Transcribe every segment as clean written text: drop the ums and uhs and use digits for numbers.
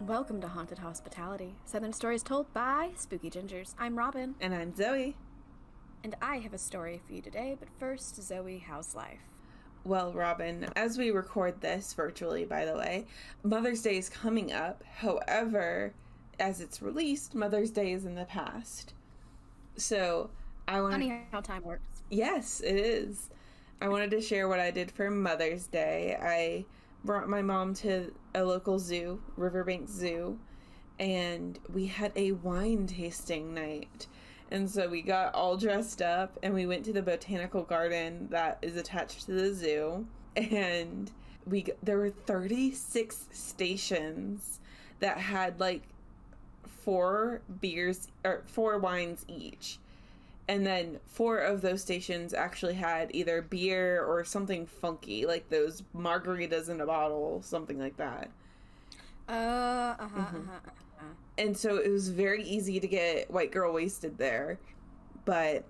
Welcome to Haunted Hospitality, Southern Stories told by Spooky Gingers. I'm Robin. And I'm Zoey. And I have a story for you today, but first, Zoey, how's life? Well, Robin, as we record this virtually, by the way, Mother's Day is coming up. However, as it's released, Mother's Day is in the past. So, Funny how time works. Yes, it is. I wanted to share what I did for Mother's Day. I brought my mom to a local zoo, Riverbank Zoo, and we had a wine tasting night. And so we got all dressed up and we went to the botanical garden that is attached to the zoo. And there were 36 stations that had like 4 wines each. And then 4 of those stations actually had either beer or something funky, like those margaritas in a bottle, something like that. And so it was very easy to get white girl wasted there. But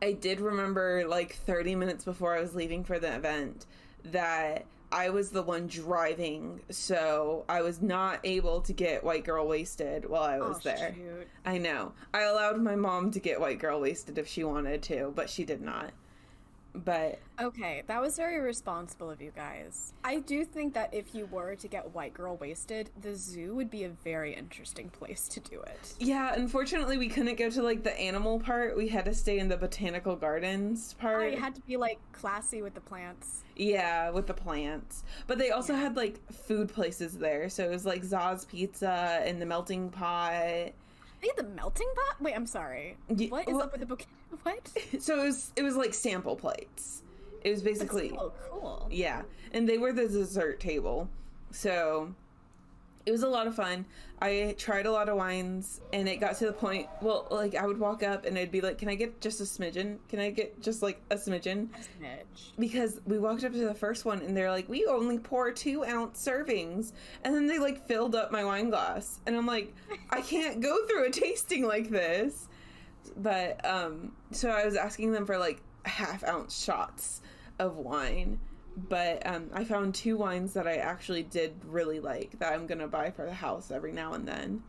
I did remember like 30 minutes before I was leaving for the event that I was the one driving, so I was not able to get white girl wasted while I was there. Shoot. I know. I allowed my mom to get white girl wasted if she wanted to, but she did not. But Okay, that was very responsible of you guys. I do think that if you were to get white girl wasted, the zoo would be a very interesting place to do it. yeah, unfortunately we couldn't go to like the animal part. We had to stay in the botanical gardens part. You had to be like classy with the plants. Yeah, with the plants. But they also had like food places there. So it was like Za's Pizza and the Melting Pot. Hey, the melting pot? Wait, I'm sorry. What is up with the bouquet? What? So it was like sample plates. It was basically cool. Yeah, and they were the dessert table. So it was a lot of fun. I tried a lot of wines, and it got to the point, well, like, I would walk up, and I'd be like, can I get just a smidgen? Can I get just, like, a smidgen? A smidge. Because we walked up to the first one, and they're like, we only pour 2-ounce servings. And then they, like, filled up my wine glass. And I'm like, I can't go through a tasting like this. But, so I was asking them for, like, half-ounce shots of wine. But I found 2 wines that I actually did really like that I'm gonna buy for the house every now and then.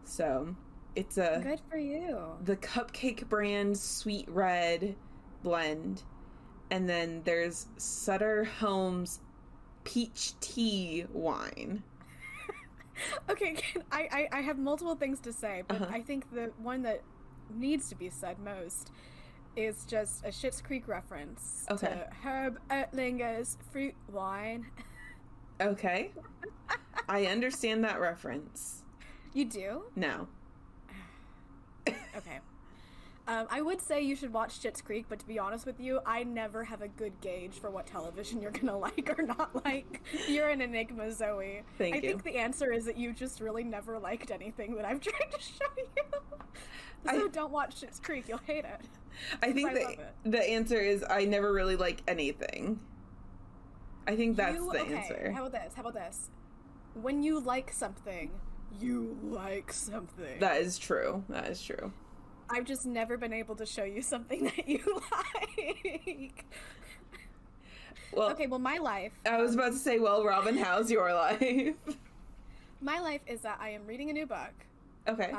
So it's Good for you. the Cupcake brand Sweet Red blend, and then there's Sutter Home's Peach Tea wine. Okay, I have multiple things to say, but I think the one that needs to be said most is just a Schitt's Creek reference to Herb Oetlinger's fruit wine. Okay. I understand that reference. You do? No. Okay. I would say you should watch Schitt's Creek, but to be honest with you, I never have a good gauge for what television you're gonna like or not like. You're an enigma, Zoey. Thank you. I think the answer is that you just really never liked anything that I've tried to show you. So don't watch Schitt's Creek, you'll hate it. I think the answer is I never really like anything. I think that's the answer. How about this? When you like something, you like something. That is true. That is true. I've just never been able to show you something that you like. Well, okay, well, my life... I was about to say, well, Robin, how's your life? My life is that I am reading a new book. Okay.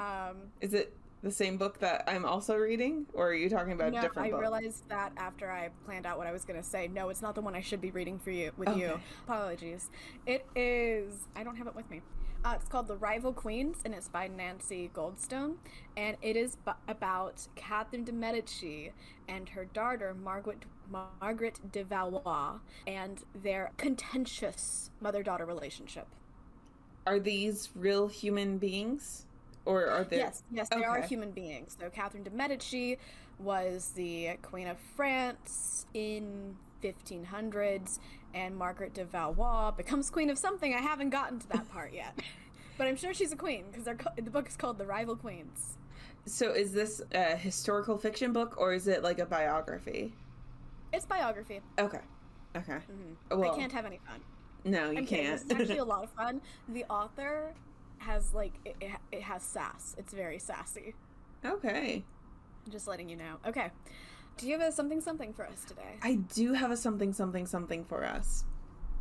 Is it the same book that I'm also reading? Or are you talking about a different book? I realized that after I planned out what I was going to say. No, it's not the one I should be reading for you you. Apologies. It is... I don't have it with me. It's called The Rival Queens, and it's by Nancy Goldstone. And it is about Catherine de Medici and her daughter, Margaret de Valois, and their contentious mother-daughter relationship. Are these real human beings? Or are they... Yes, they are human beings. So Catherine de Medici was the Queen of France in 1500s, and Margaret de Valois becomes Queen of something. I haven't gotten to that part yet. But I'm sure she's a queen, because the book is called The Rival Queens. So is this a historical fiction book, or is it like a biography? It's biography. Okay. Mm-hmm. Well, I can't have any fun. No, you can't. It's actually a lot of fun. The author has, like, it has sass. It's very sassy. Okay. Just letting you know. Okay. Do you have a something for us today? I do have a something for us.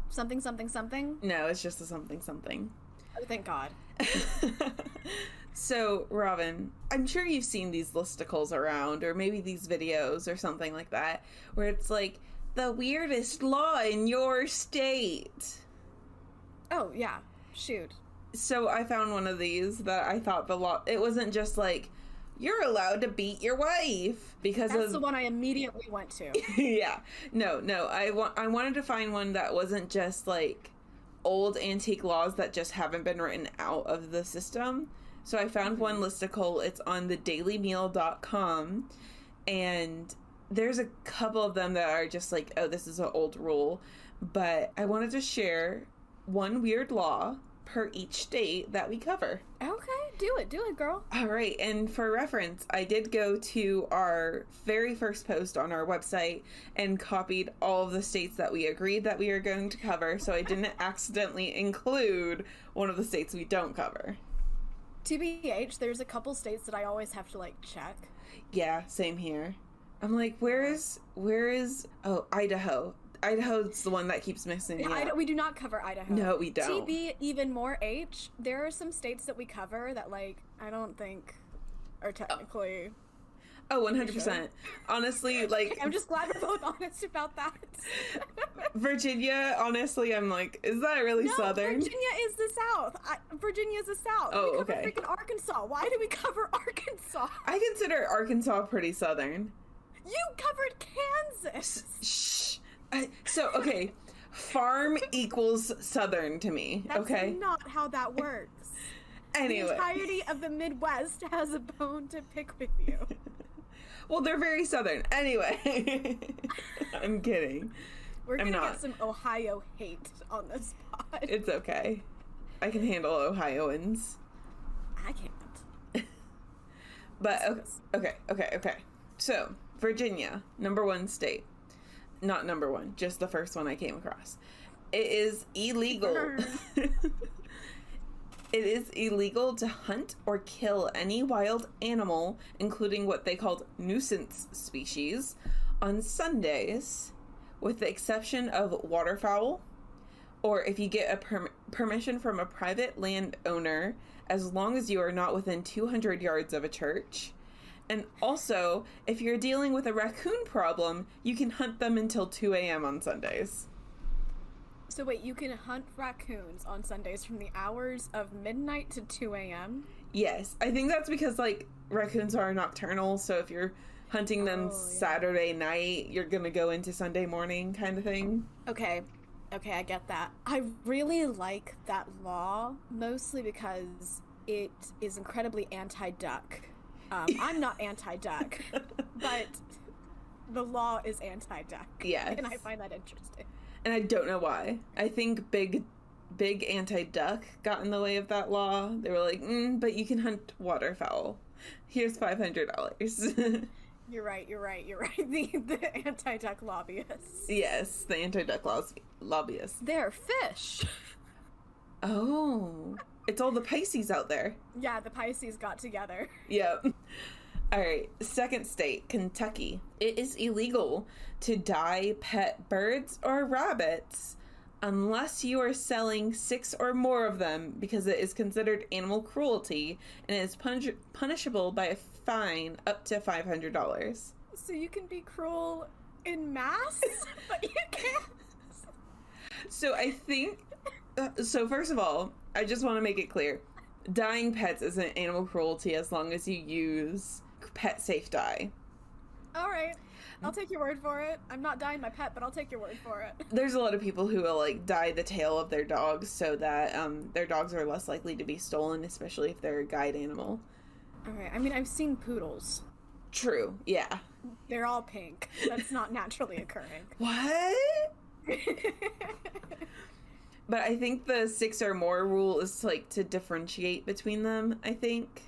Something? No, it's just a something. Oh, thank God. So, Robin, I'm sure you've seen these listicles around, or maybe these videos or something like that, where it's like, the weirdest law in your state. Oh, yeah. Shoot. So I found one of these that I thought the law, it wasn't just like, you're allowed to beat your wife because That's the one I immediately went to. Yeah. No, I wanted to find one that wasn't just like old antique laws that just haven't been written out of the system. So I found one listicle. It's on thedailymeal.com, and there's a couple of them that are just like, oh, this is an old rule. But I wanted to share one weird law per each state that we cover. Okay, do it, girl. All right, and for reference, I did go to our very first post on our website and copied all of the states that we agreed that we are going to cover, so I didn't accidentally include one of the states we don't cover. TBH, there's a couple states that I always have to, like, check. Yeah, same here. I'm like, where is, oh, Idaho. Idaho's the one that keeps missing. Yeah. We do not cover Idaho. No, we don't. TB, even more H, there are some states that we cover that, like, I don't think are technically... Oh, 100%. Honestly, like... I'm just glad we're both honest about that. Virginia, honestly, I'm like, is that really Southern? Virginia is the South. Virginia is the South. Oh, we cover okay. freaking Arkansas. Why do we cover Arkansas? I consider Arkansas pretty Southern. You covered Kansas. Shh. So, okay, farm equals Southern to me, okay? That's not how that works. Anyway. The entirety of the Midwest has a bone to pick with you. Well, they're very Southern. Anyway. I'm kidding. We're going to get some Ohio hate on this pod. It's okay. I can handle Ohioans. I can't. But, okay. So, Virginia, #1 state. Not number one, just the first one I came across. It is illegal. It is illegal to hunt or kill any wild animal, including what they called nuisance species, on Sundays, with the exception of waterfowl, or if you get a permission from a private landowner, as long as you are not within 200 yards of a church. And also, if you're dealing with a raccoon problem, you can hunt them until 2 a.m. on Sundays. So wait, you can hunt raccoons on Sundays from the hours of midnight to 2 a.m.? Yes. I think that's because, like, raccoons are nocturnal, so if you're hunting them Saturday night, you're gonna go into Sunday morning kind of thing. Okay, I get that. I really like that law, mostly because it is incredibly anti-duck. I'm not anti-duck, but the law is anti-duck. Yes. And I find that interesting. And I don't know why. I think big anti-duck got in the way of that law. They were like, but you can hunt waterfowl. Here's $500. You're right. The anti-duck lobbyists. Yes, the anti-duck lobbyists. They're fish. Oh. It's all the Pisces out there. Yeah, the Pisces got together. Yep. All right, second state, Kentucky. It is illegal to dye pet birds or rabbits unless you are selling 6 or more of them, because it is considered animal cruelty and it is punishable by a fine up to $500. So you can be cruel in mass, but you can't. So I think... so first of all, I just want to make it clear. Dyeing pets isn't animal cruelty as long as you use pet safe dye. All right. I'll take your word for it. I'm not dyeing my pet, but I'll take your word for it. There's a lot of people who will, like, dye the tail of their dogs so that their dogs are less likely to be stolen, especially if they're a guide animal. Okay. I mean, I've seen poodles. True. Yeah. They're all pink. That's not naturally occurring. What? But I think the 6 or more rule is, like, to differentiate between them, I think.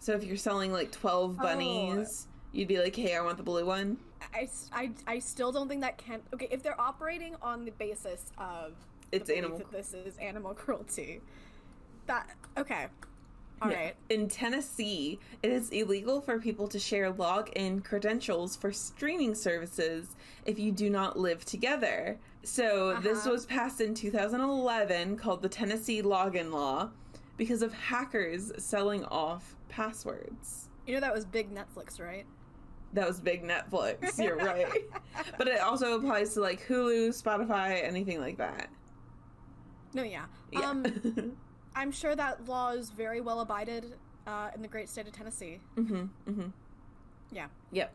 So if you're selling, like, 12 bunnies, you'd be like, hey, I want the blue one. I still don't think that can... Okay, if they're operating on the basis of... It's animal... that this is animal cruelty. That... Okay. All right. In Tennessee, it is illegal for people to share login credentials for streaming services if you do not live together. So this was passed in 2011, called the Tennessee Login Law, because of hackers selling off passwords. You know that was big Netflix, right? That was big Netflix. You're right. But it also applies to like Hulu, Spotify, anything like that. No, yeah. Yeah. I'm sure that law is very well abided in the great state of Tennessee. Yeah. Yep.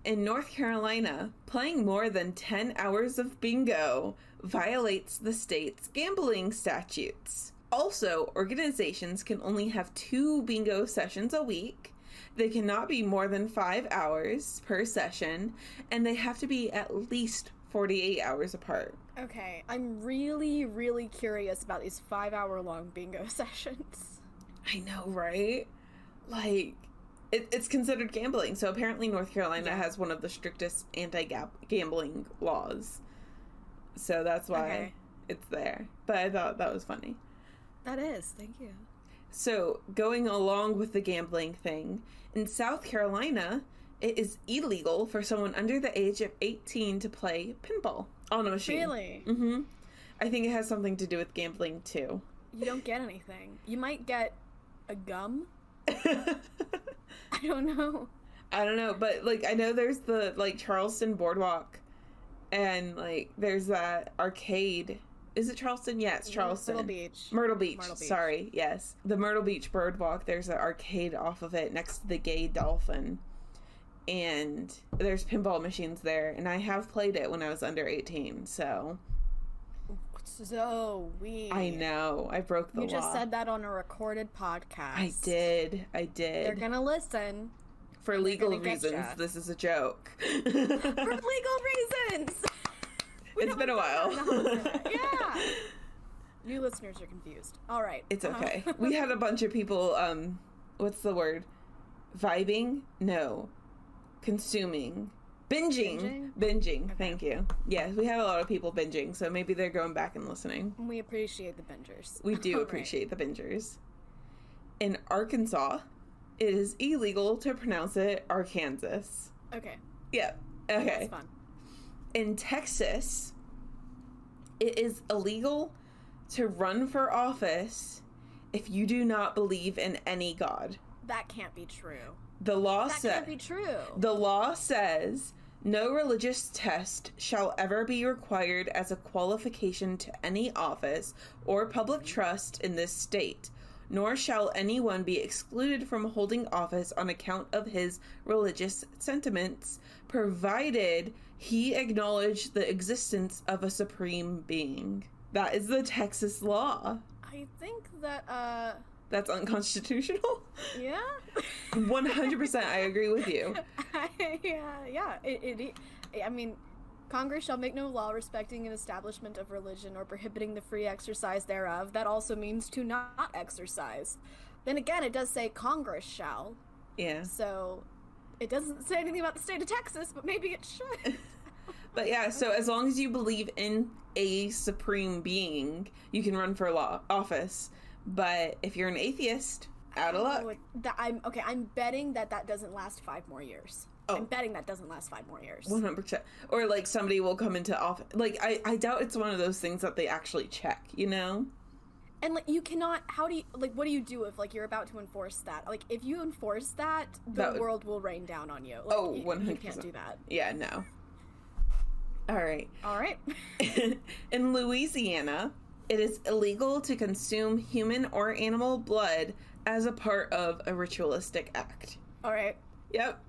In North Carolina, playing more than 10 hours of bingo violates the state's gambling statutes. Also, organizations can only have 2 bingo sessions a week. They cannot be more than 5 hours per session, and they have to be at least 48 hours apart. Okay, I'm really, really curious about these 5-hour-long bingo sessions. I know, right? Like, it's considered gambling, so apparently North Carolina has one of the strictest anti-gambling laws. So that's why it's there. But I thought that was funny. That is, thank you. So, going along with the gambling thing, in South Carolina, it is illegal for someone under the age of 18 to play pinball on a machine. Really? I think it has something to do with gambling, too. You don't get anything. You might get a gum? I don't know. I don't know, but, like, I know there's the, like, Charleston Boardwalk, and, like, there's that arcade. Is it Charleston? Yeah, it's Charleston. Myrtle Beach. Sorry, yes. The Myrtle Beach Boardwalk, there's an arcade off of it next to the Gay Dolphin. And there's pinball machines there, and I have played it when I was under 18, so... Zoey. I know. I broke the law. You just said that on a recorded podcast. I did. They're gonna listen. For legal reasons, this is a joke. For legal reasons! It's been a while. Yeah. New listeners are confused. All right. It's okay. We had a bunch of people, what's the word? Vibing? No. Consuming. Binging. Okay. Thank you. Yes, we have a lot of people binging, so maybe they're going back and listening. We appreciate the bingers. We do appreciate the bingers. In Arkansas, it is illegal to pronounce it Arkansas. Okay. Yeah. Okay. That's fun. In Texas, it is illegal to run for office if you do not believe in any god. That can't be true. The law can't be true. The law says no religious test shall ever be required as a qualification to any office or public trust in this state, nor shall anyone be excluded from holding office on account of his religious sentiments, provided he acknowledged the existence of a supreme being. That is the Texas law. I think that, That's unconstitutional? Yeah? 100% I agree with you. Yeah. I mean, Congress shall make no law respecting an establishment of religion or prohibiting the free exercise thereof. That also means to not exercise. Then again, it does say Congress shall. Yeah. So... it doesn't say anything about the state of Texas, but maybe it should. But yeah, so as long as you believe in a supreme being, you can run for office. But if you're an atheist, out of luck. I'm betting that doesn't last 5 more years. Oh. I'm betting that doesn't last 5 more years. 100%. Or like somebody will come into office. Like I doubt it's one of those things that they actually check, you know? And, like, you cannot, what do you do if, like, you're about to enforce that? Like, if you enforce that, the world will rain down on you. Like, 100%. You can't do that. Yeah, no. All right. In Louisiana, it is illegal to consume human or animal blood as a part of a ritualistic act. All right. Yep.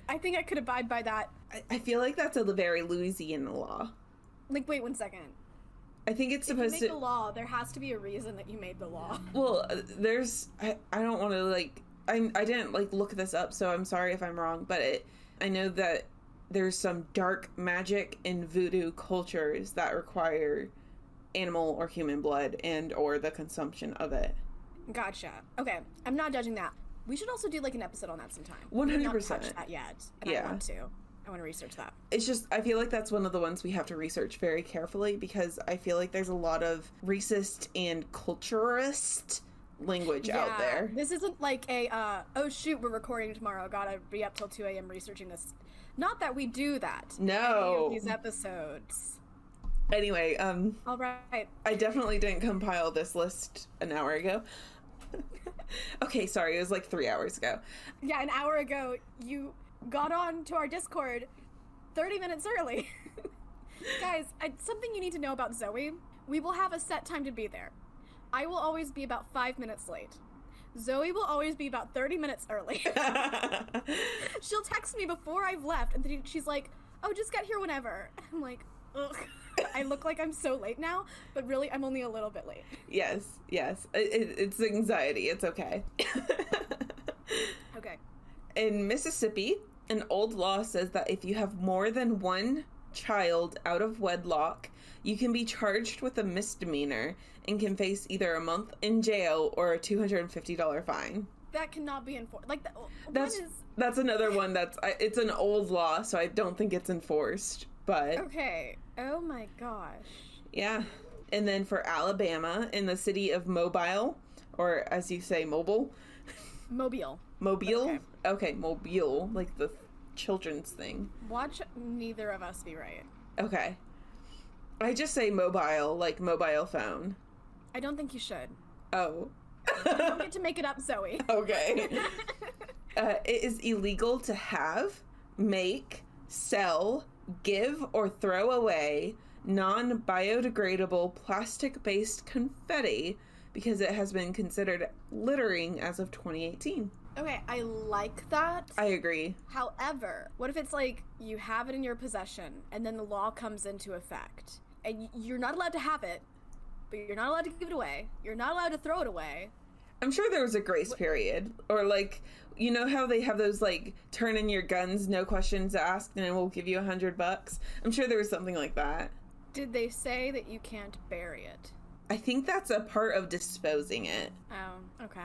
I think I could abide by that. I feel like that's a very Louisiana law. Like, wait 1 second. I think it's supposed to... If you make a law, there has to be a reason that you made the law. Well, there's... I don't want to, like... I didn't, like, look this up, so I'm sorry if I'm wrong, but I know that there's some dark magic in voodoo cultures that require animal or human blood and or the consumption of it. Gotcha. Okay, I'm not judging that. We should also do, like, an episode on that sometime. 100%. We've not touched that yet, and yeah. I want to research that. It's just, I feel like that's one of the ones we have to research very carefully because I feel like there's a lot of racist and culturist language out there. This isn't like a, oh shoot, we're recording tomorrow, gotta be up till 2 a.m. researching this. Not that we do that. No. In these episodes. Anyway, all right. I definitely didn't compile this list an hour ago. Okay, sorry, it was like 3 hours ago. Yeah, an hour ago, you got on to our Discord 30 minutes early. Guys, something you need to know about Zoey. We will have a set time to be there. I will always be about 5 minutes late. Zoey will always be about 30 minutes early. She'll text me before I've left, and then she's like, oh, just get here whenever. I'm like, ugh. I look like I'm so late now, but really, I'm only a little bit late. Yes. It's anxiety. It's okay. Okay. In Mississippi, an old law says that if you have more than one child out of wedlock, you can be charged with a misdemeanor and can face either a month in jail or a $250 fine. That cannot be enforced. Like, that's another one it's an old law, so I don't think it's enforced, but... Okay. Oh my gosh. Yeah. And then for Alabama, in the city of Mobile, or as you say, Mobile. Mobile. Okay, Mobile, like the children's thing. Watch neither of us be right. Okay. I just say mobile, like mobile phone. I don't think you should. Oh. You don't get to make it up, Zoey. Okay. It is illegal to have, make, sell, give, or throw away non-biodegradable plastic-based confetti because it has been considered littering as of 2018. Okay, I like that. I agree. However, what if it's like you have it in your possession and then the law comes into effect and you're not allowed to have it, but you're not allowed to give it away. You're not allowed to throw it away. I'm sure there was a grace period, or like, you know how they have those like turn in your guns, no questions asked, and we'll give you $100. I'm sure there was something like that. Did they say that you can't bury it? I think that's a part of disposing it. Oh, okay.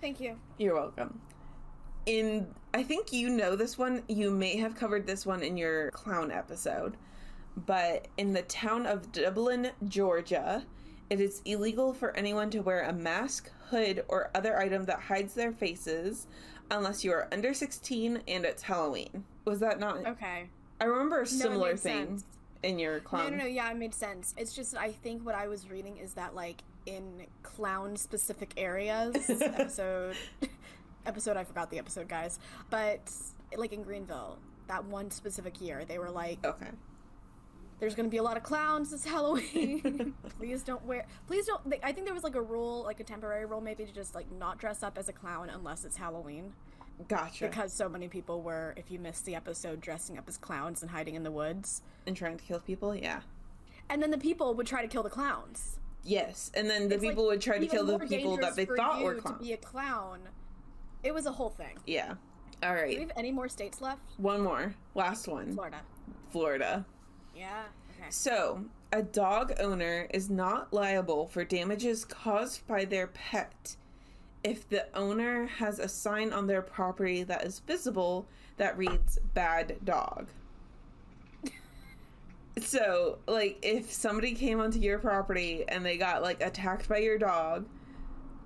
Thank you. You're welcome. I think you know this one. You may have covered this one in your clown episode, but in the town of Dublin, Georgia, it is illegal for anyone to wear a mask, hood, or other item that hides their faces unless you are under 16 and it's Halloween. Was that not? Okay. I remember a similar thing sense. In your clown. No, yeah, it made sense. It's just, I think what I was reading is that, like, in clown-specific areas, episode, I forgot the episode, guys, but, like, in Greenville, that one specific year, they were like, okay, there's gonna be a lot of clowns this Halloween. Please don't. I think there was like a rule, like a temporary rule maybe, to just like not dress up as a clown unless it's Halloween. Gotcha. Because so many people were, if you missed the episode, dressing up as clowns and hiding in the woods. And trying to kill people, yeah. And then the people would try to kill the clowns. Yes, and then the people would try to kill the people that they thought were clowns. To be a clown. It was a whole thing. Yeah. All right. Do we have any more states left? One more. Last one. Florida. Yeah. Okay. So, a dog owner is not liable for damages caused by their pet if the owner has a sign on their property that is visible that reads "bad dog." So, like, if somebody came onto your property and they got, like, attacked by your dog,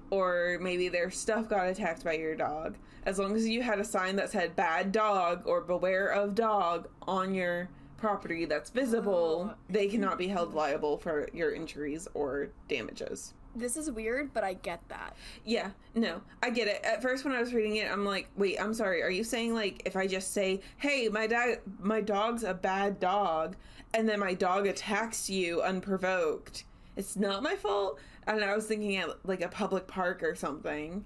or maybe their stuff got attacked by your dog, as long as you had a sign that said "bad dog" or "beware of dog" on your property that's visible, they cannot be held liable for your injuries or damages. This is weird, but I get that. Yeah, no, I get it. At first when I was reading it, I'm like, wait, I'm sorry, are you saying, like, if I just say, hey, my dog's a bad dog, and then my dog attacks you unprovoked, it's not my fault? And I was thinking at, like, a public park or something.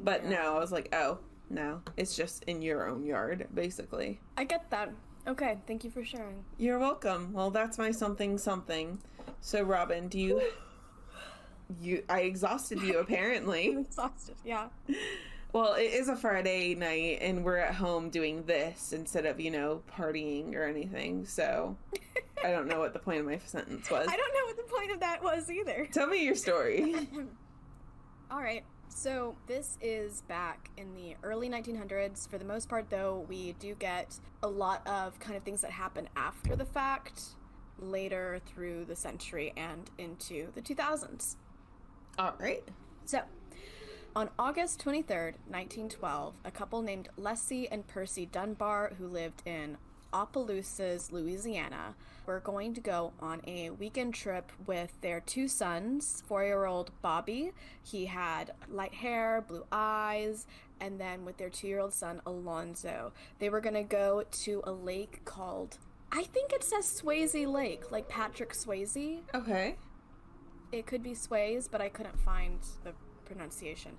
But no, I was like, oh, no, it's just in your own yard, basically. I get that. Okay, thank you for sharing. You're welcome. Well, that's my something. So, Robin, do you... I exhausted you, apparently. I'm exhausted, yeah. Well, it is a Friday night, and we're at home doing this instead of, partying or anything, so I don't know what the point of my sentence was. I don't know what the point of that was either. Tell me your story. All right. So this is back in the early 1900s. For the most part, though, we do get a lot of kind of things that happen after the fact, later through the century and into the 2000s. All right. So On August 23rd, 1912, a couple named Leslie and Percy Dunbar, who lived in Opelousas, Louisiana, were going to go on a weekend trip with their two sons, 4-year-old Bobby. He had light hair, blue eyes, and then with their 2-year-old son, Alonzo. They were going to go to a lake called, I think it says Swayze Lake, like Patrick Swayze. Okay. It could be Swayze, but I couldn't find the pronunciation.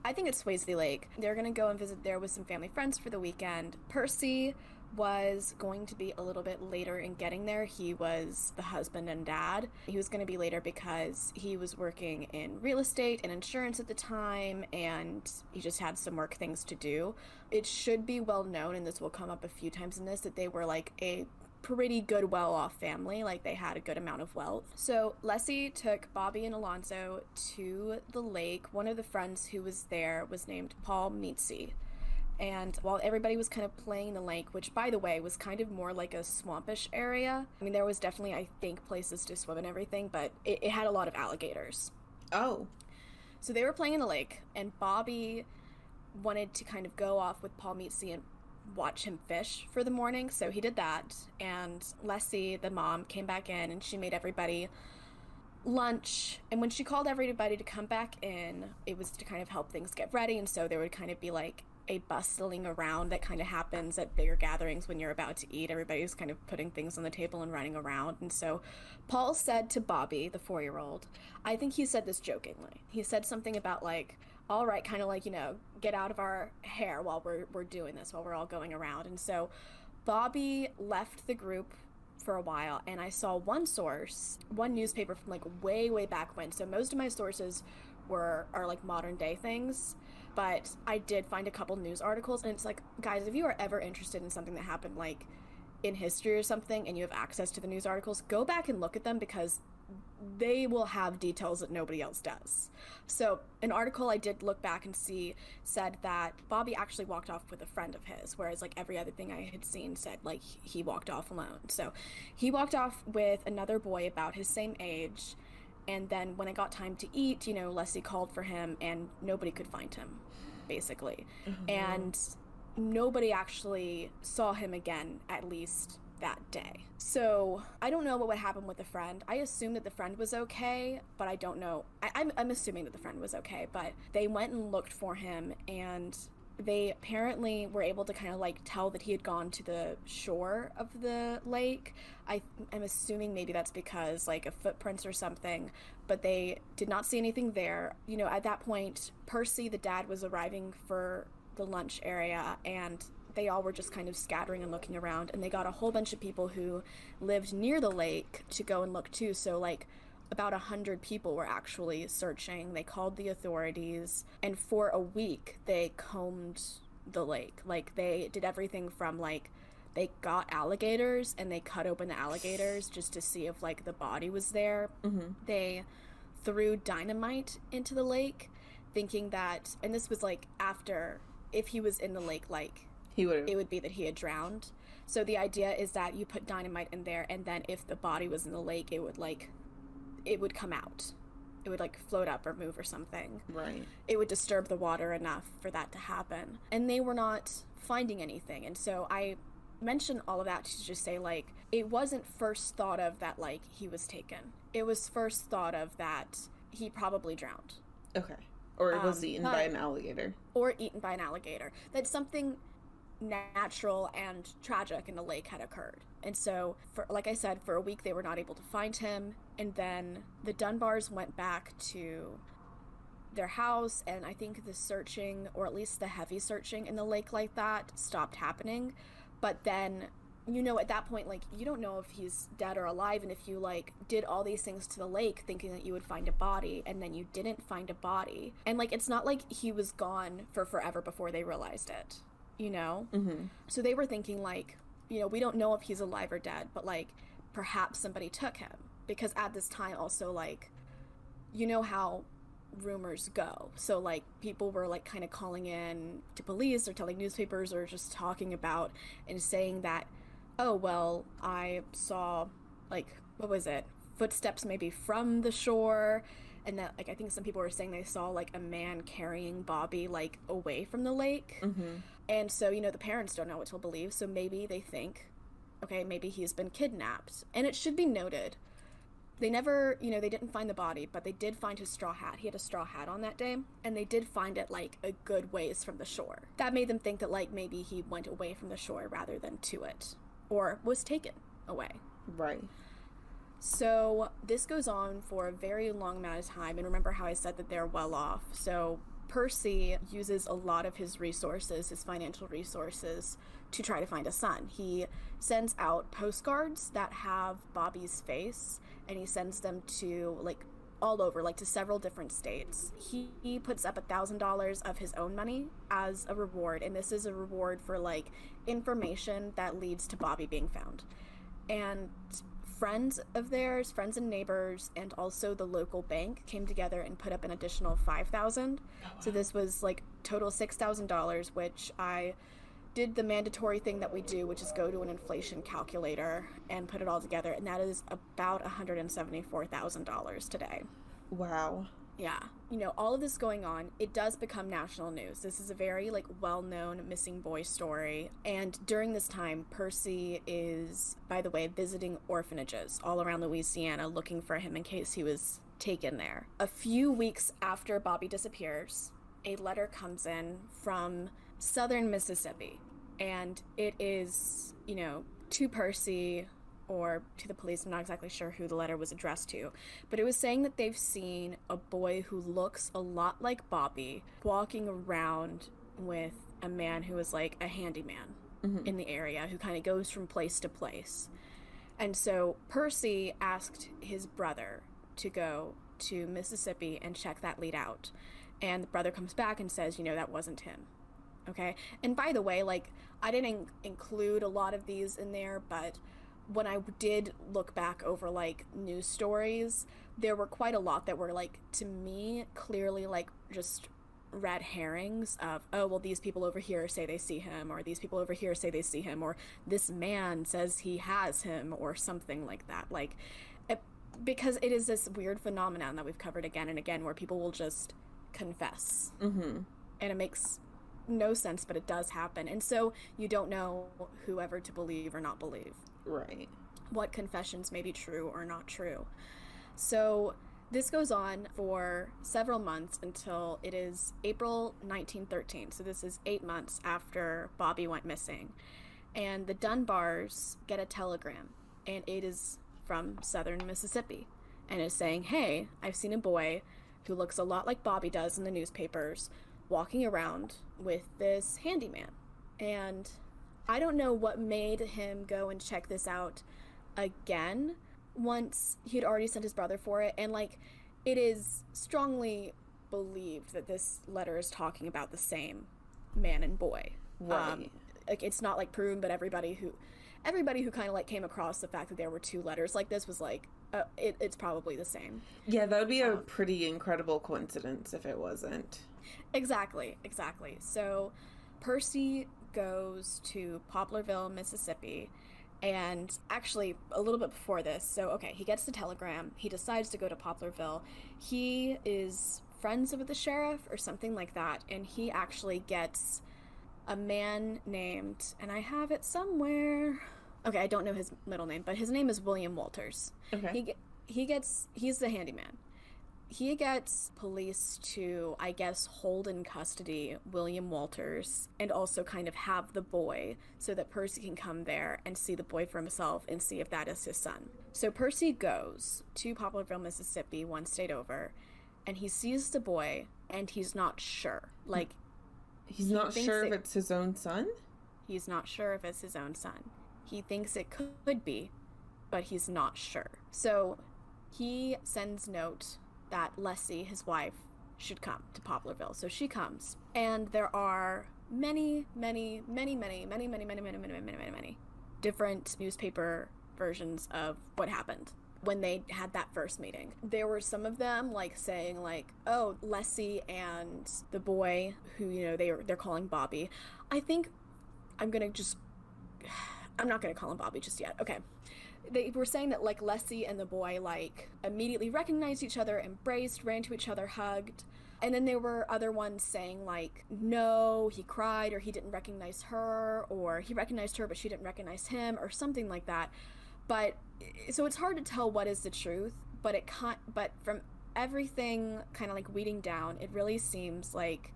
I think it's Swayze Lake. They're going to go and visit there with some family friends for the weekend. Percy was going to be a little bit later in getting there. He was the husband and dad. He was going to be later because he was working in real estate and insurance at the time, and he just had some work things to do. It should be well known, and this will come up a few times in this, that they were like a pretty good, well-off family. Like, they had a good amount of wealth. So Leslie took Bobby and Alonzo to the lake. One of the friends who was there was named Paul Meetsy. And while everybody was kind of playing in the lake, which, by the way, was kind of more like a swampish area. I mean, there was definitely, I think, places to swim and everything, but it had a lot of alligators. Oh. So they were playing in the lake, and Bobby wanted to kind of go off with Paul Meetsy and watch him fish for the morning. So he did that. And Leslie, the mom, came back in, and she made everybody lunch. And when she called everybody to come back in, it was to kind of help things get ready. And so there would kind of be like a bustling around that kind of happens at bigger gatherings when you're about to eat. Everybody's kind of putting things on the table and running around. And so Paul said to Bobby, the 4-year-old, I think he said this jokingly. He said something about like, all right, kind of like, you know, get out of our hair while we're doing this, while we're all going around. And so Bobby left the group for a while, and I saw one newspaper from like way, way back when. So most of my sources are like modern day things. But I did find a couple news articles, and it's like, guys, if you are ever interested in something that happened, like, in history or something, and you have access to the news articles, go back and look at them, because they will have details that nobody else does. So an article I did look back and see said that Bobby actually walked off with a friend of his, whereas, like, every other thing I had seen said, like, he walked off alone. So he walked off with another boy about his same age. And then when it got time to eat, you know, Leslie called for him, and nobody could find him, basically. Mm-hmm. And nobody actually saw him again, at least that day. So I don't know what would happen with the friend. I assume that the friend was okay, but I don't know. I'm assuming that the friend was okay, but they went and looked for him, and they apparently were able to kind of like tell that he had gone to the shore of the lake. I'm assuming maybe that's because like of footprints or something, but they did not see anything there. You know, at that point, Percy, the dad, was arriving for the lunch area, and they all were just kind of scattering and looking around, and they got a whole bunch of people who lived near the lake to go and look too. So like about 100 people were actually searching. They called the authorities, and for a week they combed the lake. Like, they did everything from like, they got alligators and they cut open the alligators just to see if like the body was there. Mm-hmm. They threw dynamite into the lake, thinking that, and this was like after, if he was in the lake, like it would be that he had drowned. So the idea is that you put dynamite in there, and then if the body was in the lake, it would come out. It would like float up or move or something. Right. It would disturb the water enough for that to happen. And they were not finding anything. And so I mention all of that to just say, like, it wasn't first thought of that like he was taken. It was first thought of that he probably drowned. Okay. Or it was eaten by an alligator. Or eaten by an alligator. That something natural and tragic in the lake had occurred. And so, like I said, for a week they were not able to find him. And then the Dunbars went back to their house, and I think the searching, or at least the heavy searching in the lake like that, stopped happening. But then, you know, at that point, like, you don't know if he's dead or alive, and if you, like, did all these things to the lake thinking that you would find a body, and then you didn't find a body. And, like, it's not like he was gone for forever before they realized it, you know? Mm-hmm. So they were thinking, like, you know, we don't know if he's alive or dead, but, like, perhaps somebody took him. Because at this time also, like, you know how rumors go. So, like, people were, like, kind of calling in to police or telling newspapers or just talking about and saying that, oh, well, I saw, like, what was it? Footsteps maybe from the shore, and that, like, I think some people were saying they saw, like, a man carrying Bobby, like, away from the lake. And so, you know, the parents don't know what to believe, so maybe they think, okay, maybe he's been kidnapped. And it should be noted, they never, you know, they didn't find the body, but they did find his straw hat. He had a straw hat on that day, and they did find it, like, a good ways from the shore. That made them think that, like, maybe he went away from the shore rather than to it, or was taken away. Right. So this goes on for a very long amount of time, and remember how I said that they're well off. So Percy uses a lot of his resources, his financial resources, to try to find a son. He sends out postcards that have Bobby's face, and he sends them to, like, all over, like, to several different states. He puts up $1,000 of his own money as a reward, and this is a reward for, like, information that leads to Bobby being found. And friends of theirs, friends and neighbors, and also the local bank came together and put up an additional $5,000. Oh, wow. So this was, like, total $6,000, which I did the mandatory thing that we do, which is go to an inflation calculator and put it all together, and that is about $174,000 today. Wow. Yeah. You know, all of this going on, it does become national news. This is a very, like, well-known missing boy story, and during this time, Percy is, by the way, visiting orphanages all around Louisiana looking for him in case he was taken there. A few weeks after Bobby disappears, a letter comes in from southern Mississippi, and it is, you know, to Percy or to the police. I'm not exactly sure who the letter was addressed to, but it was saying that they've seen a boy who looks a lot like Bobby walking around with a man who is like a handyman in the area, who kind of goes from place to place. And so Percy asked his brother to go to Mississippi and check that lead out, and the brother comes back and says, you know, that wasn't him. Okay. And by the way, like, I didn't include a lot of these in there, but when I did look back over, like, news stories, there were quite a lot that were, like, to me, clearly, like, just red herrings of, oh, well, these people over here say they see him, or these people over here say they see him, or this man says he has him, or something like that. Like, because it is this weird phenomenon that we've covered again and again where people will just confess. And it makes no sense, but it does happen. And so you don't know whoever to believe or not believe. Right. What confessions may be true or not true. So this goes on for several months until it is April 1913. So this is 8 months after Bobby went missing. And the Dunbars get a telegram, and it is from southern Mississippi, and it's saying, hey, I've seen a boy who looks a lot like Bobby does in the newspapers walking around with this handyman. And I don't know what made him go and check this out again once he'd already sent his brother for it. And, like, it is strongly believed that this letter is talking about the same man and boy. Right. Like, it's not, like, proven, but everybody who kind of, like, came across the fact that there were two letters like this was like, it's probably the same. Yeah, that would be a pretty incredible coincidence if it wasn't. Exactly. So Percy goes to Poplarville, Mississippi, and actually a little bit before this, so okay, he gets the telegram, he decides to go to Poplarville. He is friends with the sheriff or something like that, and he actually gets a man named, and I have it somewhere, okay, I don't know his middle name, but his name is William Walters. Okay. He's the handyman. He gets police to, I guess, hold in custody William Walters and also kind of have the boy so that Percy can come there and see the boy for himself and see if that is his son. So Percy goes to Poplarville, Mississippi, one state over, and he sees the boy, and he's not sure. Like, he's not sure if it's his own son? He's not sure if it's his own son. He thinks it could be, but he's not sure. So he sends note that Leslie, his wife, should come to Poplarville. So she comes, and there are many different newspaper versions of what happened when they had that first meeting. There were some of them, like, saying, like, oh, Leslie and the boy who, you know, they're calling Bobby. I'm not gonna call him Bobby just yet. Okay. they were saying that, like, Leslie and the boy, like, immediately recognized each other, embraced, ran to each other, hugged. And then there were other ones saying, like, no, he cried, or he didn't recognize her, or he recognized her but she didn't recognize him, or something like that. But so it's hard to tell what is the truth, but but from everything kind of like weeding down, it really seems like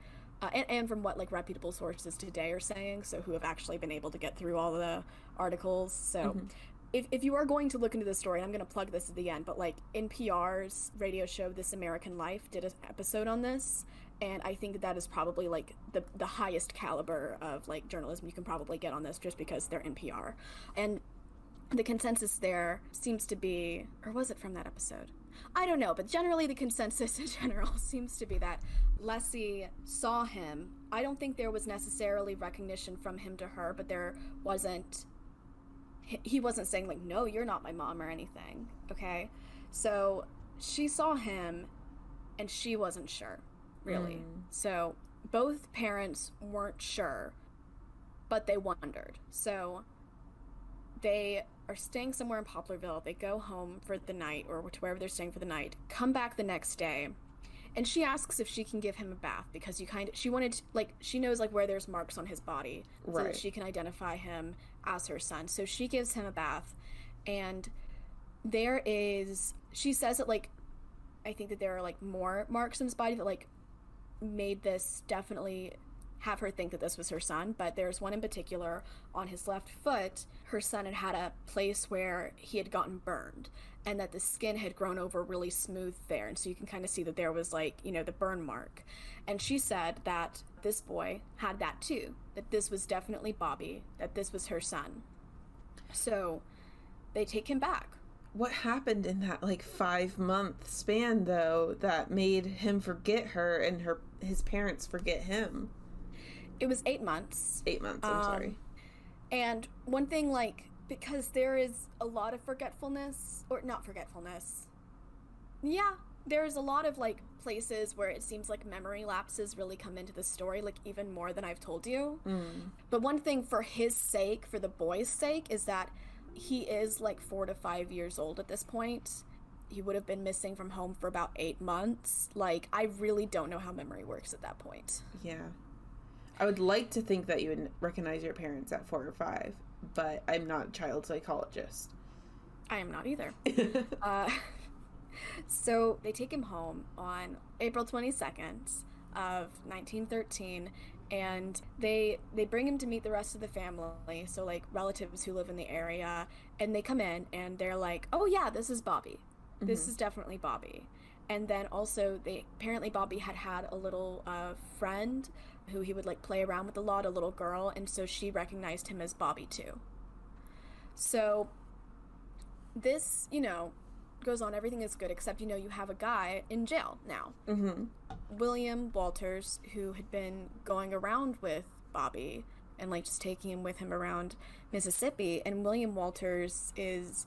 and from what like reputable sources today are saying, so who have actually been able to get through all the articles. So if you are going to look into this story, and I'm going to plug this at the end, but like NPR's radio show This American Life did an episode on this, and I think that is probably like the highest caliber of like journalism you can probably get on this, just because they're NPR. And the consensus there seems to be, or was it from that episode? I don't know, but generally the consensus in general seems to be that Leslie saw him. I don't think there was necessarily recognition from him to her, but he wasn't saying like, no, you're not my mom or anything, okay? So she saw him and she wasn't sure, really. So both parents weren't sure, but they wondered. So they are staying somewhere in Poplarville. They go home for the night, or to wherever they're staying for the night, come back the next day, and she asks if she can give him a bath, because she wanted to, like, she knows like where there's marks on his body, so that she can identify him as her son. So she gives him a bath, and she says that, like, I think that there are like more marks on his body that like made this definitely have her think that this was her son, but there's one in particular on his left foot. Her son had a place where he had gotten burned, and that the skin had grown over really smooth there, and so you can kind of see that there was like, you know, the burn mark. And she said that this boy had that too, that this was definitely Bobby, that this was her son. So they take him back. What happened in that like 5-month span though that made him forget her and his parents forget him? It was 8 months. 8 months, I'm sorry. And one thing, like, because there is a lot of forgetfulness, or not forgetfulness. Yeah, there's a lot of, like, places where it seems like memory lapses really come into the story, like, even more than I've told you. But one thing for his sake, for the boy's sake, is that he is, like, 4 to 5 years old at this point. He would have been missing from home for about 8 months. Like, I really don't know how memory works at that point. Yeah. I would like to think that you would recognize your parents at 4 or 5, but I'm not a child psychologist. I am not either. So they take him home on April 22nd of 1913, and they bring him to meet the rest of the family, so like relatives who live in the area, and they come in and they're like, oh yeah, this is Bobby. This is definitely Bobby. And then also apparently Bobby had a little friend who he would like play around with a lot, a little girl, and so she recognized him as Bobby too. So this, you know, goes on, everything is good, except, you know, you have a guy in jail now. William Walters, who had been going around with Bobby and like just taking him with him around Mississippi, and William Walters is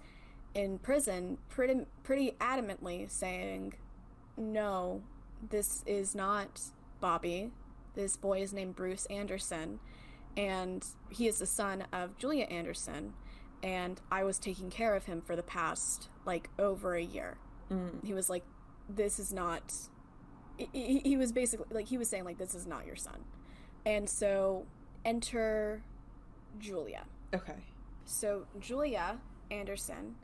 in prison pretty adamantly saying, no, this is not Bobby. This boy is named Bruce Anderson, and he is the son of Julia Anderson, and I was taking care of him for the past, like, over a year. He was like, this is not... He was basically, like, he was saying, like, this is not your son. And so, enter Julia. Okay. So, Julia Anderson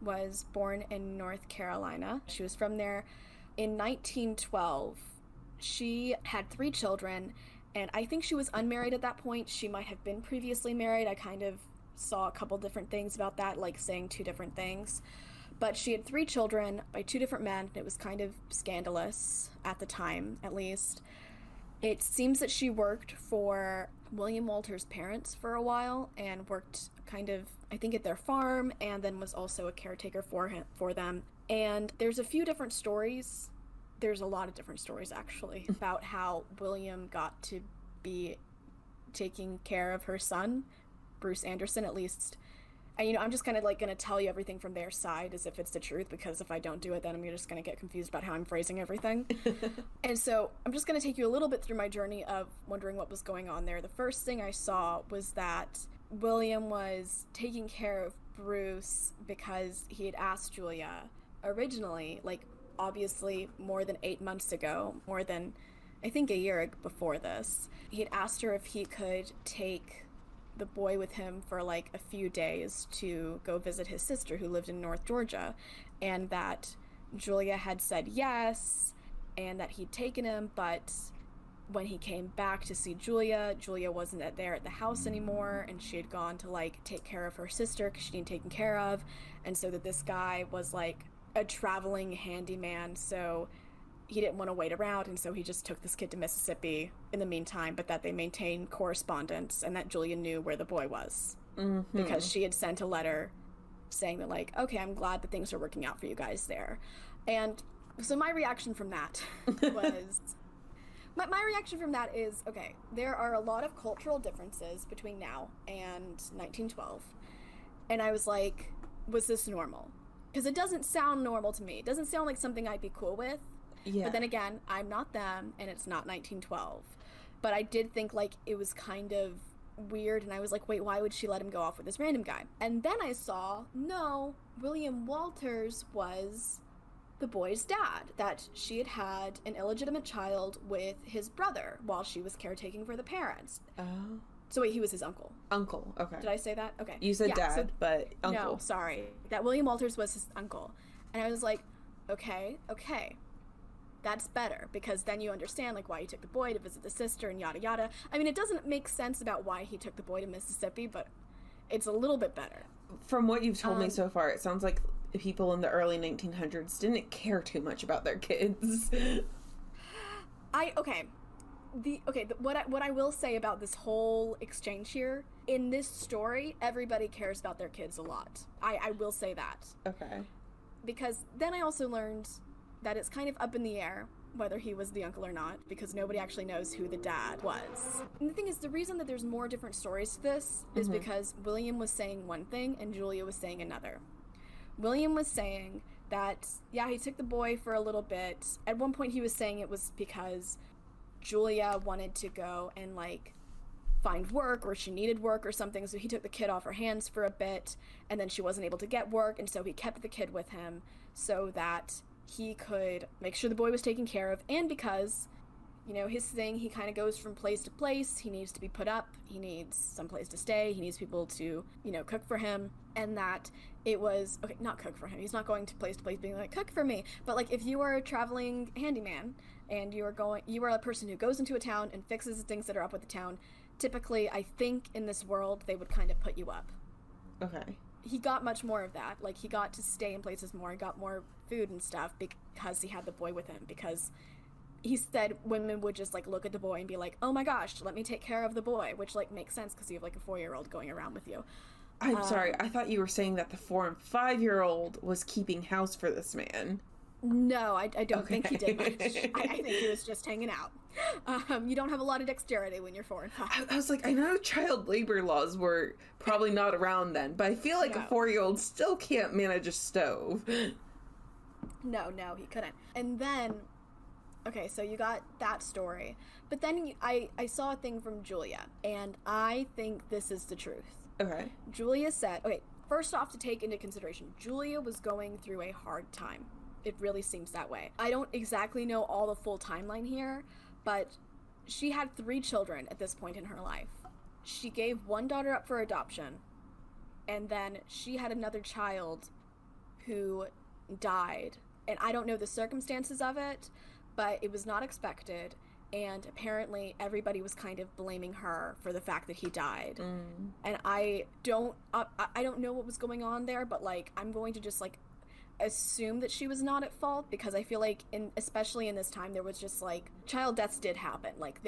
was born in North Carolina. She was from there in 1912. She had 3 children, and I think she was unmarried at that point. She might have been previously married. I kind of saw a couple different things about that, like saying 2 different things. But she had 3 children by 2 different men, and it was kind of scandalous at the time, at least. It seems that she worked for William Walters' parents for a while, and worked kind of, I think, at their farm, and then was also a caretaker for them. And there's a few different stories. There's a lot of different stories, actually, about how William got to be taking care of her son, Bruce Anderson, at least. And, you know, I'm just kind of, like, going to tell you everything from their side as if it's the truth, because if I don't do it, then I'm just going to get confused about how I'm phrasing everything. And so I'm just going to take you a little bit through my journey of wondering what was going on there. The first thing I saw was that William was taking care of Bruce because he had asked Julia originally, like, obviously more than 8 months ago, more than, I think, a year before this, he had asked her if he could take the boy with him for, like, a few days to go visit his sister who lived in North Georgia, and that Julia had said yes, and that he'd taken him, but when he came back to see Julia wasn't there at the house anymore, and she had gone to, like, take care of her sister because she needed taken care of, and so that this guy was, like, a traveling handyman, so he didn't want to wait around, and so he just took this kid to Mississippi in the meantime, but that they maintained correspondence, and that Julia knew where the boy was. Because she had sent a letter saying that, like, okay, I'm glad that things are working out for you guys there. And so my reaction from that was... My reaction from that is, okay, there are a lot of cultural differences between now and 1912. And I was like, was this normal? Because it doesn't sound normal to me. It doesn't sound like something I'd be cool with. Yeah. But then again, I'm not them, and it's not 1912. But I did think, like, it was kind of weird, and I was like, wait, why would she let him go off with this random guy? And then I saw, no, William Walters was the boy's dad, that she had an illegitimate child with his brother while she was caretaking for the parents. Oh. So wait, he was his uncle. Uncle, okay. Did I say that? Okay. You said dad, but uncle. No, sorry. That William Walters was his uncle. And I was like, okay. That's better, because then you understand, like, why he took the boy to visit the sister and yada yada. I mean, it doesn't make sense about why he took the boy to Mississippi, but it's a little bit better. From what you've told me so far, it sounds like people in the early 1900s didn't care too much about their kids. What I will say about this whole exchange here, in this story, everybody cares about their kids a lot. I will say that. Okay. Because then I also learned that it's kind of up in the air whether he was the uncle or not, because nobody actually knows who the dad was. And the thing is, the reason that there's more different stories to this is because William was saying one thing and Julia was saying another. William was saying that, yeah, he took the boy for a little bit. At one point he was saying it was because Julia wanted to go and, like, find work, or she needed work or something, so he took the kid off her hands for a bit, and then she wasn't able to get work, and so he kept the kid with him so that he could make sure the boy was taken care of, and because, you know, his thing, he kind of goes from place to place. He needs to be put up, he needs some place to stay, he needs people to, you know, cook for him, and that it was, okay, not cook for him, he's not going to place being like, cook for me, but, like, if you are a traveling handyman, and you are a person who goes into a town and fixes the things that are up with the town, typically, I think, in this world, they would kind of put you up. Okay. He got much more of that. Like, he got to stay in places more, he got more food and stuff because he had the boy with him, because he said women would just, like, look at the boy and be like, oh my gosh, let me take care of the boy, which, like, makes sense because you have, like, a 4-year-old going around with you. I'm sorry, I thought you were saying that the 4- and 5-year-old was keeping house for this man. No, I don't think he did much. I think he was just hanging out. You don't have a lot of dexterity when you're 4 and 5. I was like, I know child labor laws were probably not around then, but I feel like a 4-year-old still can't manage a stove. No, he couldn't. And then, okay, so you got that story. But then I saw a thing from Julia, and I think this is the truth. Okay. Julia said, okay, first off, to take into consideration, Julia was going through a hard time. It really seems that way. I don't exactly know all the full timeline here, but she had 3 children at this point in her life. She gave one daughter up for adoption, and then she had another child who died. And I don't know the circumstances of it, but it was not expected, and apparently everybody was kind of blaming her for the fact that he died. And I don't know what was going on there, but, like, I'm going to just, like, assume that she was not at fault, because I feel like especially in this time, there was just, like, child deaths did happen. Like,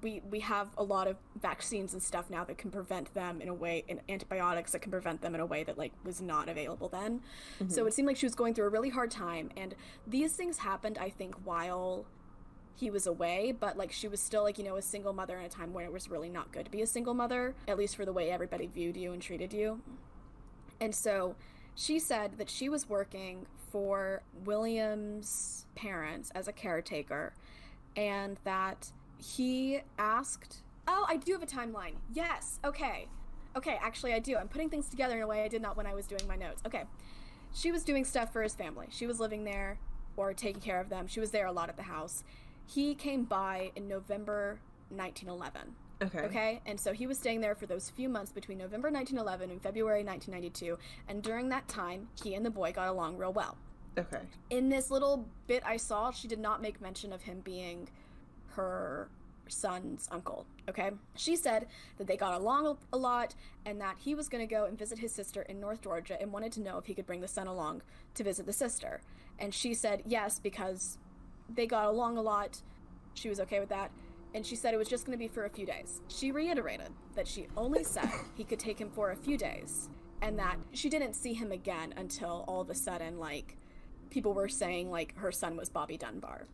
we have a lot of vaccines and stuff now that can prevent them in a way, and antibiotics that can prevent them in a way that, like, was not available then. So it seemed like she was going through a really hard time, and these things happened, I think, while he was away, but, like, she was still, like, you know, a single mother in a time where it was really not good to be a single mother, at least for the way everybody viewed you and treated you. And so she said that she was working for William's parents as a caretaker, and that he asked... Oh, I do have a timeline. Yes, okay. Okay, actually, I do. I'm putting things together in a way I did not when I was doing my notes. Okay. She was doing stuff for his family. She was living there or taking care of them. She was there a lot at the house. He came by in November 1911. Okay. Okay? And so he was staying there for those few months between November 1911 and February 1992. And during that time, he and the boy got along real well. Okay. In this little bit I saw, she did not make mention of him being her son's uncle, okay? She said that they got along a lot and that he was going to go and visit his sister in North Georgia and wanted to know if he could bring the son along to visit the sister. And she said yes, because they got along a lot. She was okay with that. And she said it was just going to be for a few days. She reiterated that she only said he could take him for a few days and that she didn't see him again until all of a sudden, like, people were saying, like, her son was Bobby Dunbar.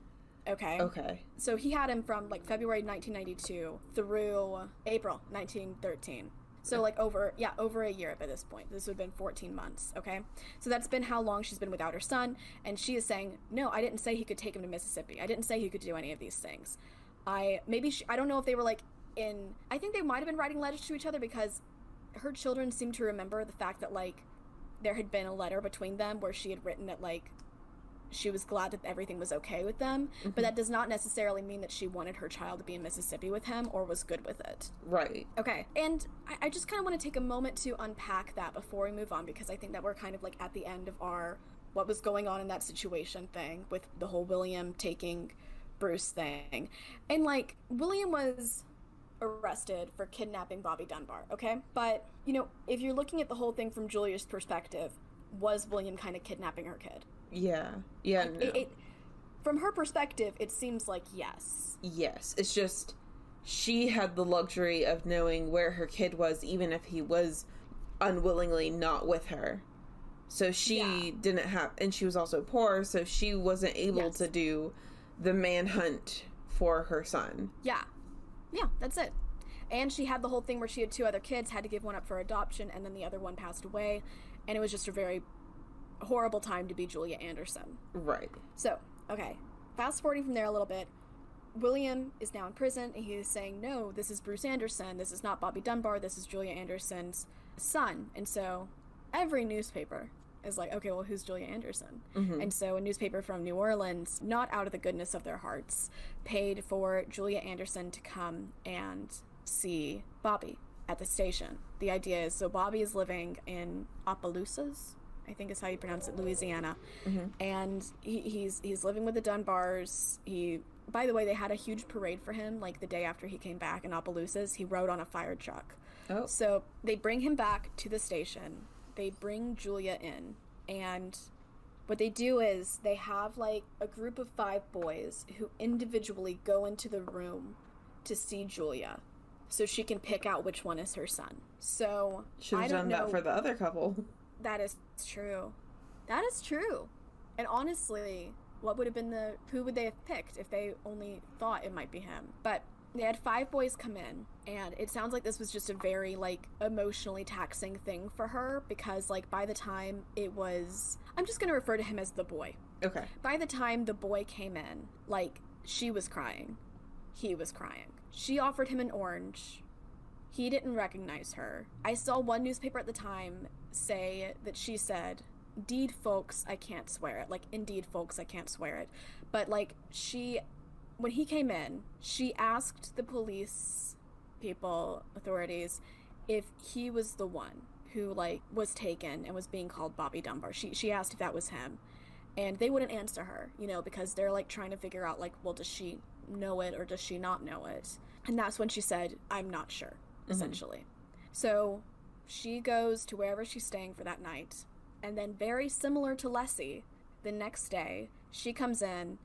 Okay? Okay. So he had him from, like, February 1992 through April 1913. So, like, over a year by this point. This would have been 14 months, okay? So that's been how long she's been without her son. And she is saying, no, I didn't say he could take him to Mississippi. I didn't say he could do any of these things. I don't know if they were, like, I think they might have been writing letters to each other because her children seem to remember the fact that, like, there had been a letter between them where she had written that, like, she was glad that everything was okay with them, but that does not necessarily mean that she wanted her child to be in Mississippi with him or was good with it. Right. Okay, and I just kind of want to take a moment to unpack that before we move on, because I think that we're kind of, like, at the end of our what was going on in that situation thing with the whole William taking Bruce thing. And, like, William was arrested for kidnapping Bobby Dunbar, okay? But, you know, if you're looking at the whole thing from Julia's perspective, was William kind of kidnapping her kid? Yeah. Yeah, no. From her perspective, it seems like yes. Yes. It's just she had the luxury of knowing where her kid was, even if he was unwillingly not with her. So she didn't have, and she was also poor, so she wasn't able to do the manhunt for her son. Yeah, that's it. And she had the whole thing where she had two other kids, had to give one up for adoption, and then the other one passed away, and it was just a very horrible time to be Julia Anderson. Right. So, okay, fast forwarding from there a little bit, William is now in prison, and he is saying, no, this is Bruce Anderson, this is not Bobby Dunbar, this is Julia Anderson's son. And so every newspaper is like, okay, well, who's Julia Anderson? And so a newspaper from New Orleans, not out of the goodness of their hearts, paid for Julia Anderson to come and see Bobby at the station. The idea is, so Bobby is living in Opelousas, I think is how you pronounce it, Louisiana. And he's living with the Dunbars. By the way, they had a huge parade for him, like the day after he came back in Opelousas. He rode on a fire truck. Oh. So they bring him back to the station. They bring Julia in, and what they do is they have, like, a group of 5 boys who individually go into the room to see Julia so she can pick out which one is her son. So should have done that for the other couple. That is true. That is true. And honestly, what would have been who would they have picked if they only thought it might be him? But they had 5 boys come in, and it sounds like this was just a very, like, emotionally taxing thing for her, because, like, by the time it was, I'm just going to refer to him as the boy. Okay. By the time the boy came in, like, she was crying. He was crying. She offered him an orange. He didn't recognize her. I saw one newspaper at the time say that she said, "Indeed, folks, I can't swear it." Like, "Indeed, folks, I can't swear it." But, like, when he came in, she asked the police people, authorities, if he was the one who, like, was taken and was being called Bobby Dunbar. She asked if that was him. And they wouldn't answer her, you know, because they're, like, trying to figure out, like, well, does she know it or does she not know it? And that's when she said, "I'm not sure," essentially. So she goes to wherever she's staying for that night. And then, very similar to Leslie, the next day, she comes in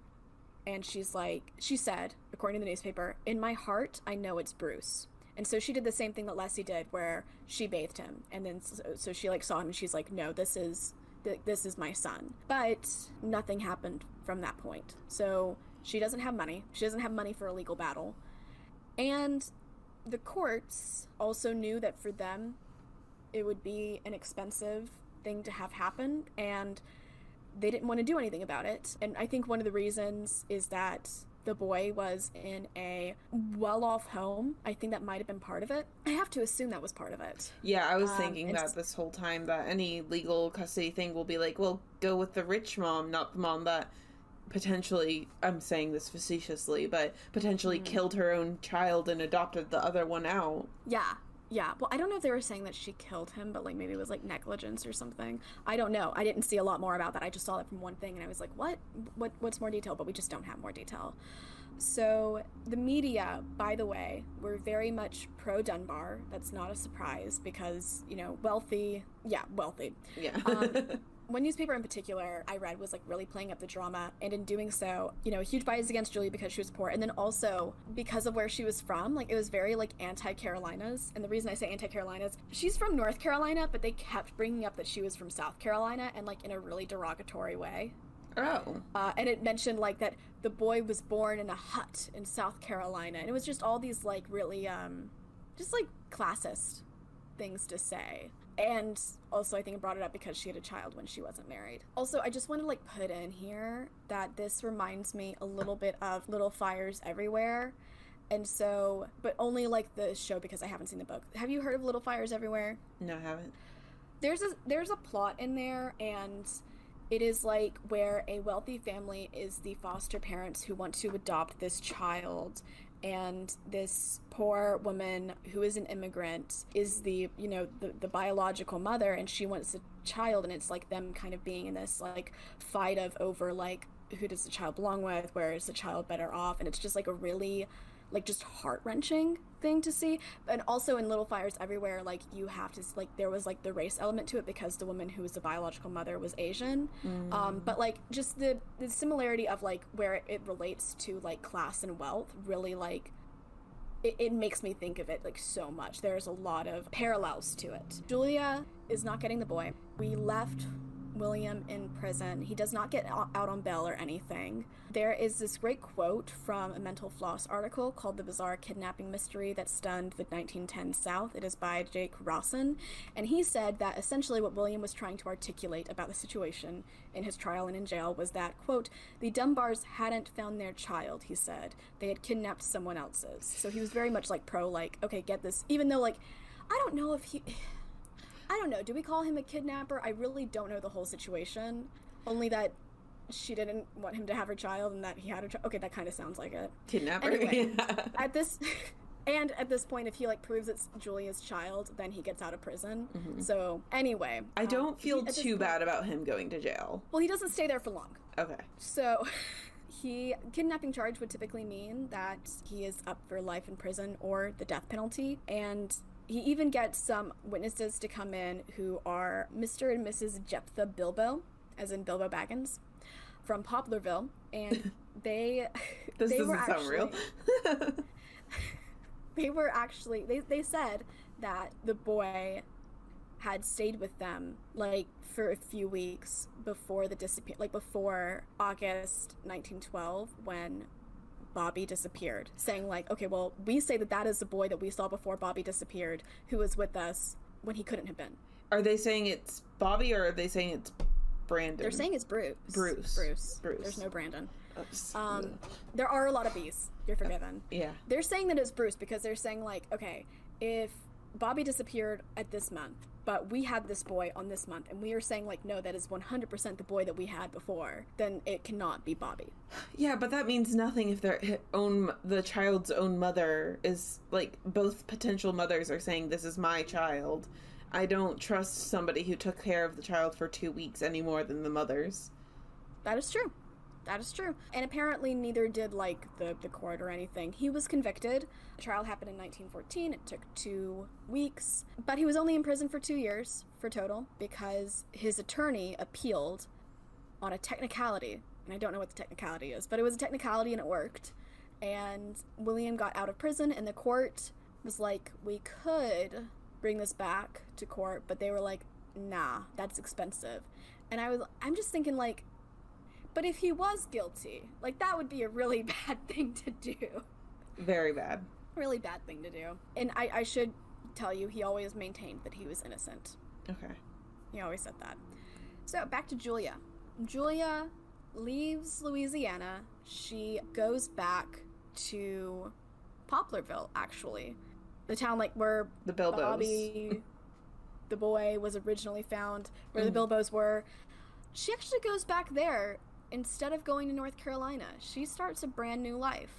and she's like, she said, according to the newspaper, "In my heart, I know it's Bruce." And so she did the same thing that Leslie did, where she bathed him. And then, so she, like, saw him and she's like, "No, this is my son." But nothing happened from that point. So she doesn't have money. She doesn't have money for a legal battle. And the courts also knew that for them, it would be an expensive thing to have happen, and they didn't want to do anything about it. And I think one of the reasons is that the boy was in a well-off home. I think that might have been part of it. I have to assume that was part of it. Yeah, I was thinking that this whole time, that any legal custody thing will be like, well, go with the rich mom, not the mom that potentially, I'm saying this facetiously, but potentially killed her own child and adopted the other one out. Yeah. Yeah, well, I don't know if they were saying that she killed him, but, like, maybe it was, like, negligence or something. I don't know. I didn't see a lot more about that. I just saw that from one thing, and I was like, what's more detail? But we just don't have more detail. So the media, by the way, were very much pro-Dunbar. That's not a surprise because, you know, wealthy. Yeah. One newspaper in particular I read was, like, really playing up the drama, and in doing so, you know, a huge bias against Julia because she was poor, and then also because of where she was from. Like, it was very, like, anti-Carolinas, and the reason I say anti-Carolinas, she's from North Carolina, but they kept bringing up that she was from South Carolina, and, like, in a really derogatory way. Oh. And it mentioned, like, that the boy was born in a hut in South Carolina, and it was just all these, like, really, just, like, classist things to say. And also, I think it brought it up because she had a child when she wasn't married. Also, I just want to, like, put in here that this reminds me a little bit of Little Fires Everywhere. And so, but only, like, the show because I haven't seen the book. Have you heard of Little Fires Everywhere? No, I haven't. There's a plot in there, and it is, like, where a wealthy family is the foster parents who want to adopt this child, and this poor woman who is an immigrant is the, you know, the biological mother, and she wants a child, and it's like them kind of being in this, like, fight of over, like, who does the child belong with, where is the child better off, and it's just, like, a really, like, just heart-wrenching thing to see. And also in Little Fires Everywhere, like, you have to, like, there was, like, the race element to it because the woman who was the biological mother was Asian. But, like, just the similarity of, like, where it relates to, like, class and wealth really, like, it makes me think of it, like, so much. There's a lot of parallels to it. Julia is not getting the boy. We left William in prison. He does not get out on bail or anything. There is this great quote from a Mental Floss article called The Bizarre Kidnapping Mystery That Stunned the 1910 South. It is by Jake Rawson, and he said that essentially what William was trying to articulate about the situation in his trial and in jail was that, quote, the Dunbars hadn't found their child, he said. They had kidnapped someone else's. So he was very much, like, pro, like, okay, get this, even though, like, I don't know if he... I don't know. Do we call him a kidnapper? I really don't know the whole situation. Only that she didn't want him to have her child and that he had her child. Okay, that kind of sounds like it. Kidnapper? Anyway, at this point, if he, like, proves it's Julia's child, then he gets out of prison. So, anyway. I don't feel too bad about him going to jail. Well, he doesn't stay there for long. Okay. So... kidnapping charge would typically mean that he is up for life in prison or the death penalty, and he even gets some witnesses to come in who are Mr. and Mrs. Jephthah Bilbo, as in Bilbo Baggins, from Poplarville, and they this doesn't sound real. They said that the boy had stayed with them, like, for a few weeks before before August 1912, when Bobby disappeared, saying, like, okay, well, we say that is the boy that we saw before Bobby disappeared, who was with us when he couldn't have been. Are they saying it's Bobby, or are they saying it's Brandon? They're saying it's Bruce. Bruce. There's no Brandon. There are a lot of B's. You're forgiven. Yeah. They're saying that it's Bruce because they're saying, like, okay, if Bobby disappeared at this month, but we had this boy on this month, and we are saying, like, no, that is 100% the boy that we had before, then it cannot be Bobby. Yeah, but that means nothing if the child's own mother is, like, both potential mothers are saying, this is my child. I don't trust somebody who took care of the child for 2 weeks any more than the mothers. That is true. That is true. And apparently neither did, like, the court or anything. He was convicted. The trial happened in 1914. It took 2 weeks. But he was only in prison for 2 years for total because his attorney appealed on a technicality. And I don't know what the technicality is, but it was a technicality and it worked. And William got out of prison, and the court was like, we could bring this back to court, but they were like, nah, that's expensive. And I'm just thinking, like, but if he was guilty, like, that would be a really bad thing to do. Very bad. Really bad thing to do. And I should tell you, he always maintained that he was innocent. Okay. He always said that. So, back to Julia. Julia leaves Louisiana. She goes back to Poplarville, actually. The town, like, where The Bilbos. Bobby, the boy, was originally found, where the Bilbos were. She actually goes back there instead of going to North Carolina. She starts a brand new life.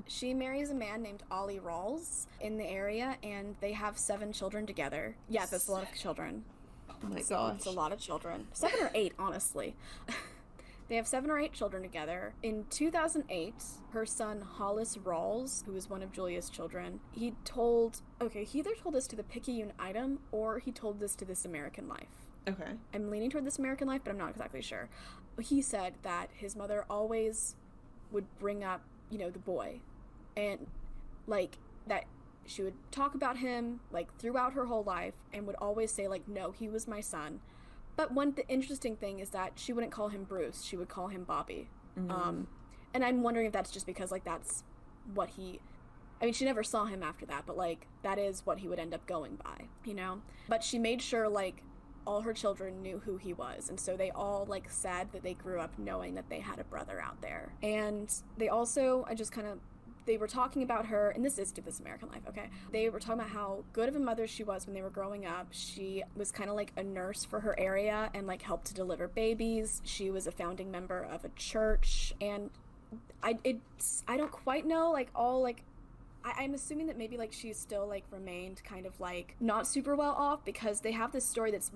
She marries a man named Ollie Rawls in the area, and they have 7 children together. Yeah, that's a lot of children. Oh my gosh. It's a lot of children. 7 or 8, honestly. They have 7 or 8 children together. In 2008, her son Hollis Rawls, who was one of Julia's children, he either told this to the Picayune Item or he told this to This American Life. Okay. I'm leaning toward This American Life, but I'm not exactly sure. He said that his mother always would bring up, the boy, and, like, that she would talk about him, like, throughout her whole life, and would always say, like, no, he was my son. But the interesting thing is that she wouldn't call him Bruce, she would call him Bobby. And I'm wondering if that's just because, like, that's what he... I mean, she never saw him after that, but, like, that is what he would end up going by, But she made sure, like, all her children knew who he was, and so they all, like, said that they grew up knowing that they had a brother out there. And they also, they were talking about her, and this is to This American Life, okay? They were talking about how good of a mother she was when they were growing up. She was kind of like a nurse for her area and, like, helped to deliver babies. She was a founding member of a church, and I don't quite know, like, all, like, I'm assuming that maybe, like, she's still, like, remained kind of, like, not super well off, because they have this story that's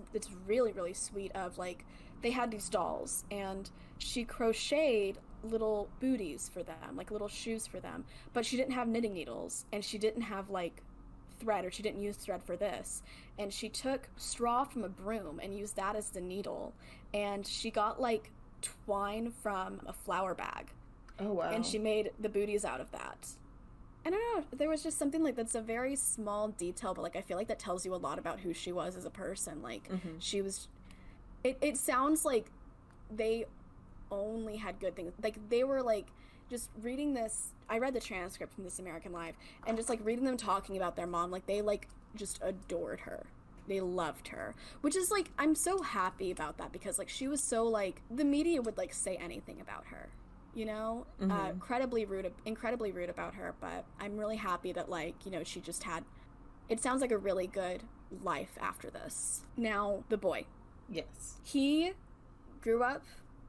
really, really sweet of, like, they had these dolls, and she crocheted little booties for them, like little shoes for them, but she didn't have knitting needles, and she didn't have, like, thread, or she didn't use thread for this, and she took straw from a broom and used that as the needle, and she got, like, twine from a flour bag. Oh, wow. And she made the booties out of that. I don't know, there was just something, like, that's a very small detail, but, like, I feel like that tells you a lot about who she was as a person. Like, she was... It sounds like they only had good things. Like, they were, like, just reading this... I read the transcript from This American Life, and just, like, reading them talking about their mom, like, they, like, just adored her. They loved her. Which is, like, I'm so happy about that, because, like, she was so, like... The media would, like, say anything about her. Incredibly rude about her, but I'm really happy that, like, she just had, it sounds like a really good life after this. Now, the boy. Yes. He grew up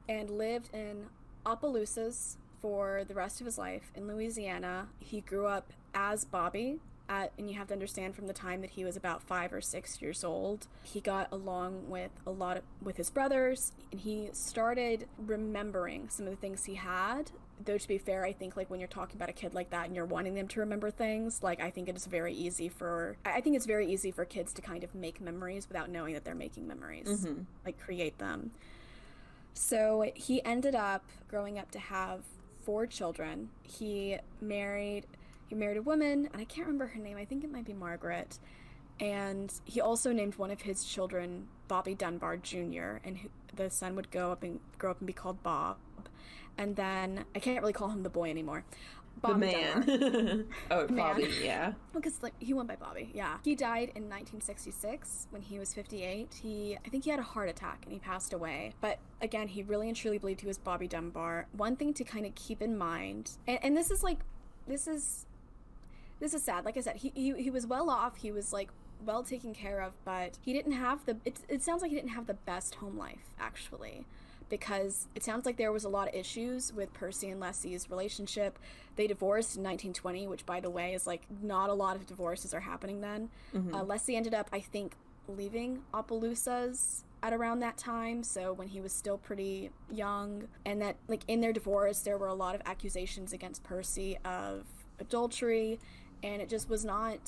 and lived in Opelousas for the rest of his life in Louisiana. He grew up as Bobby, and you have to understand, from the time that he was about 5 or 6 years old, he got along with his brothers, and he started remembering some of the things he had. Though, to be fair, I think, like, when you're talking about a kid like that and you're wanting them to remember things, like, I think it's very easy for kids to kind of make memories without knowing that they're making memories, like, create them. So he ended up growing up to have 4 children. He married a woman, and I can't remember her name. I think it might be Margaret. And he also named one of his children Bobby Dunbar Jr., and the son would grow up and be called Bob. And then, I can't really call him the boy anymore. Bobby Dunbar. Oh, Bobby, yeah. Because, like, he went by Bobby, yeah. He died in 1966 when he was 58. I think he had a heart attack and he passed away. But, again, he really and truly believed he was Bobby Dunbar. One thing to kind of keep in mind, and this is, like, this is sad. Like I said, he was well off. He was, like, well taken care of, but he didn't have it sounds like he didn't have the best home life, actually, because it sounds like there was a lot of issues with Percy and Leslie's relationship. They divorced in 1920, which, by the way, is, like, not a lot of divorces are happening then. Leslie ended up, I think, leaving Opelousas at around that time, so when he was still pretty young, and that, like, in their divorce, there were a lot of accusations against Percy of adultery, and it just was not,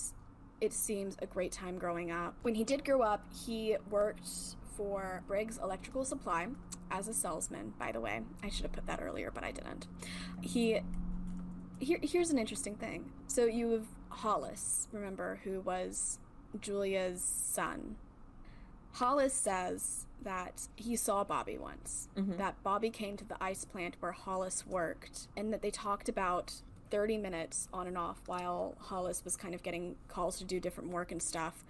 it seems, a great time growing up. When he did grow up, he worked for Briggs Electrical Supply as a salesman, by the way. I should have put that earlier, but I didn't. Here's an interesting thing. So you have Hollis, remember, who was Julia's son. Hollis says that he saw Bobby once, that Bobby came to the ice plant where Hollis worked, and that they talked about 30 minutes on and off while Hollis was kind of getting calls to do different work and stuff.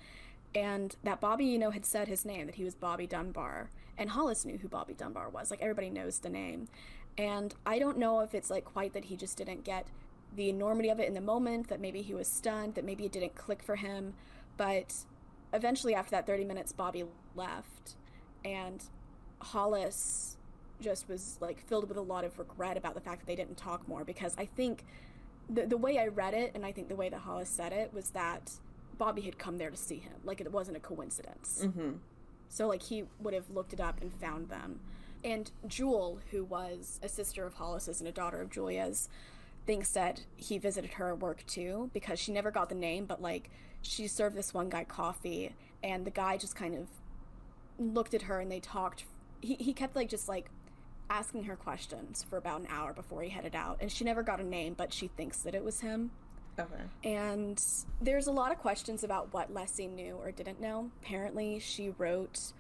And that Bobby, had said his name, that he was Bobby Dunbar. And Hollis knew who Bobby Dunbar was. Like, everybody knows the name. And I don't know if it's, like, quite that he just didn't get the enormity of it in the moment, that maybe he was stunned, that maybe it didn't click for him. But eventually, after that 30 minutes, Bobby left. And Hollis just was, like, filled with a lot of regret about the fact that they didn't talk more. Because I think the way I read it, and I think the way that Hollis said it, was that Bobby had come there to see him. Like, it wasn't a coincidence. Mm-hmm. So, like, he would have looked it up and found them. And Jewel, who was a sister of Hollis's and a daughter of Julia's, thinks that he visited her at work, too, because she never got the name, but, like, she served this one guy coffee, and the guy just kind of looked at her, and they talked. He kept, like, just, like, asking her questions for about an hour before he headed out, and she never got a name, but she thinks that it was him. Okay. And there's a lot of questions about what Leslie knew or didn't know. Apparently, she wrote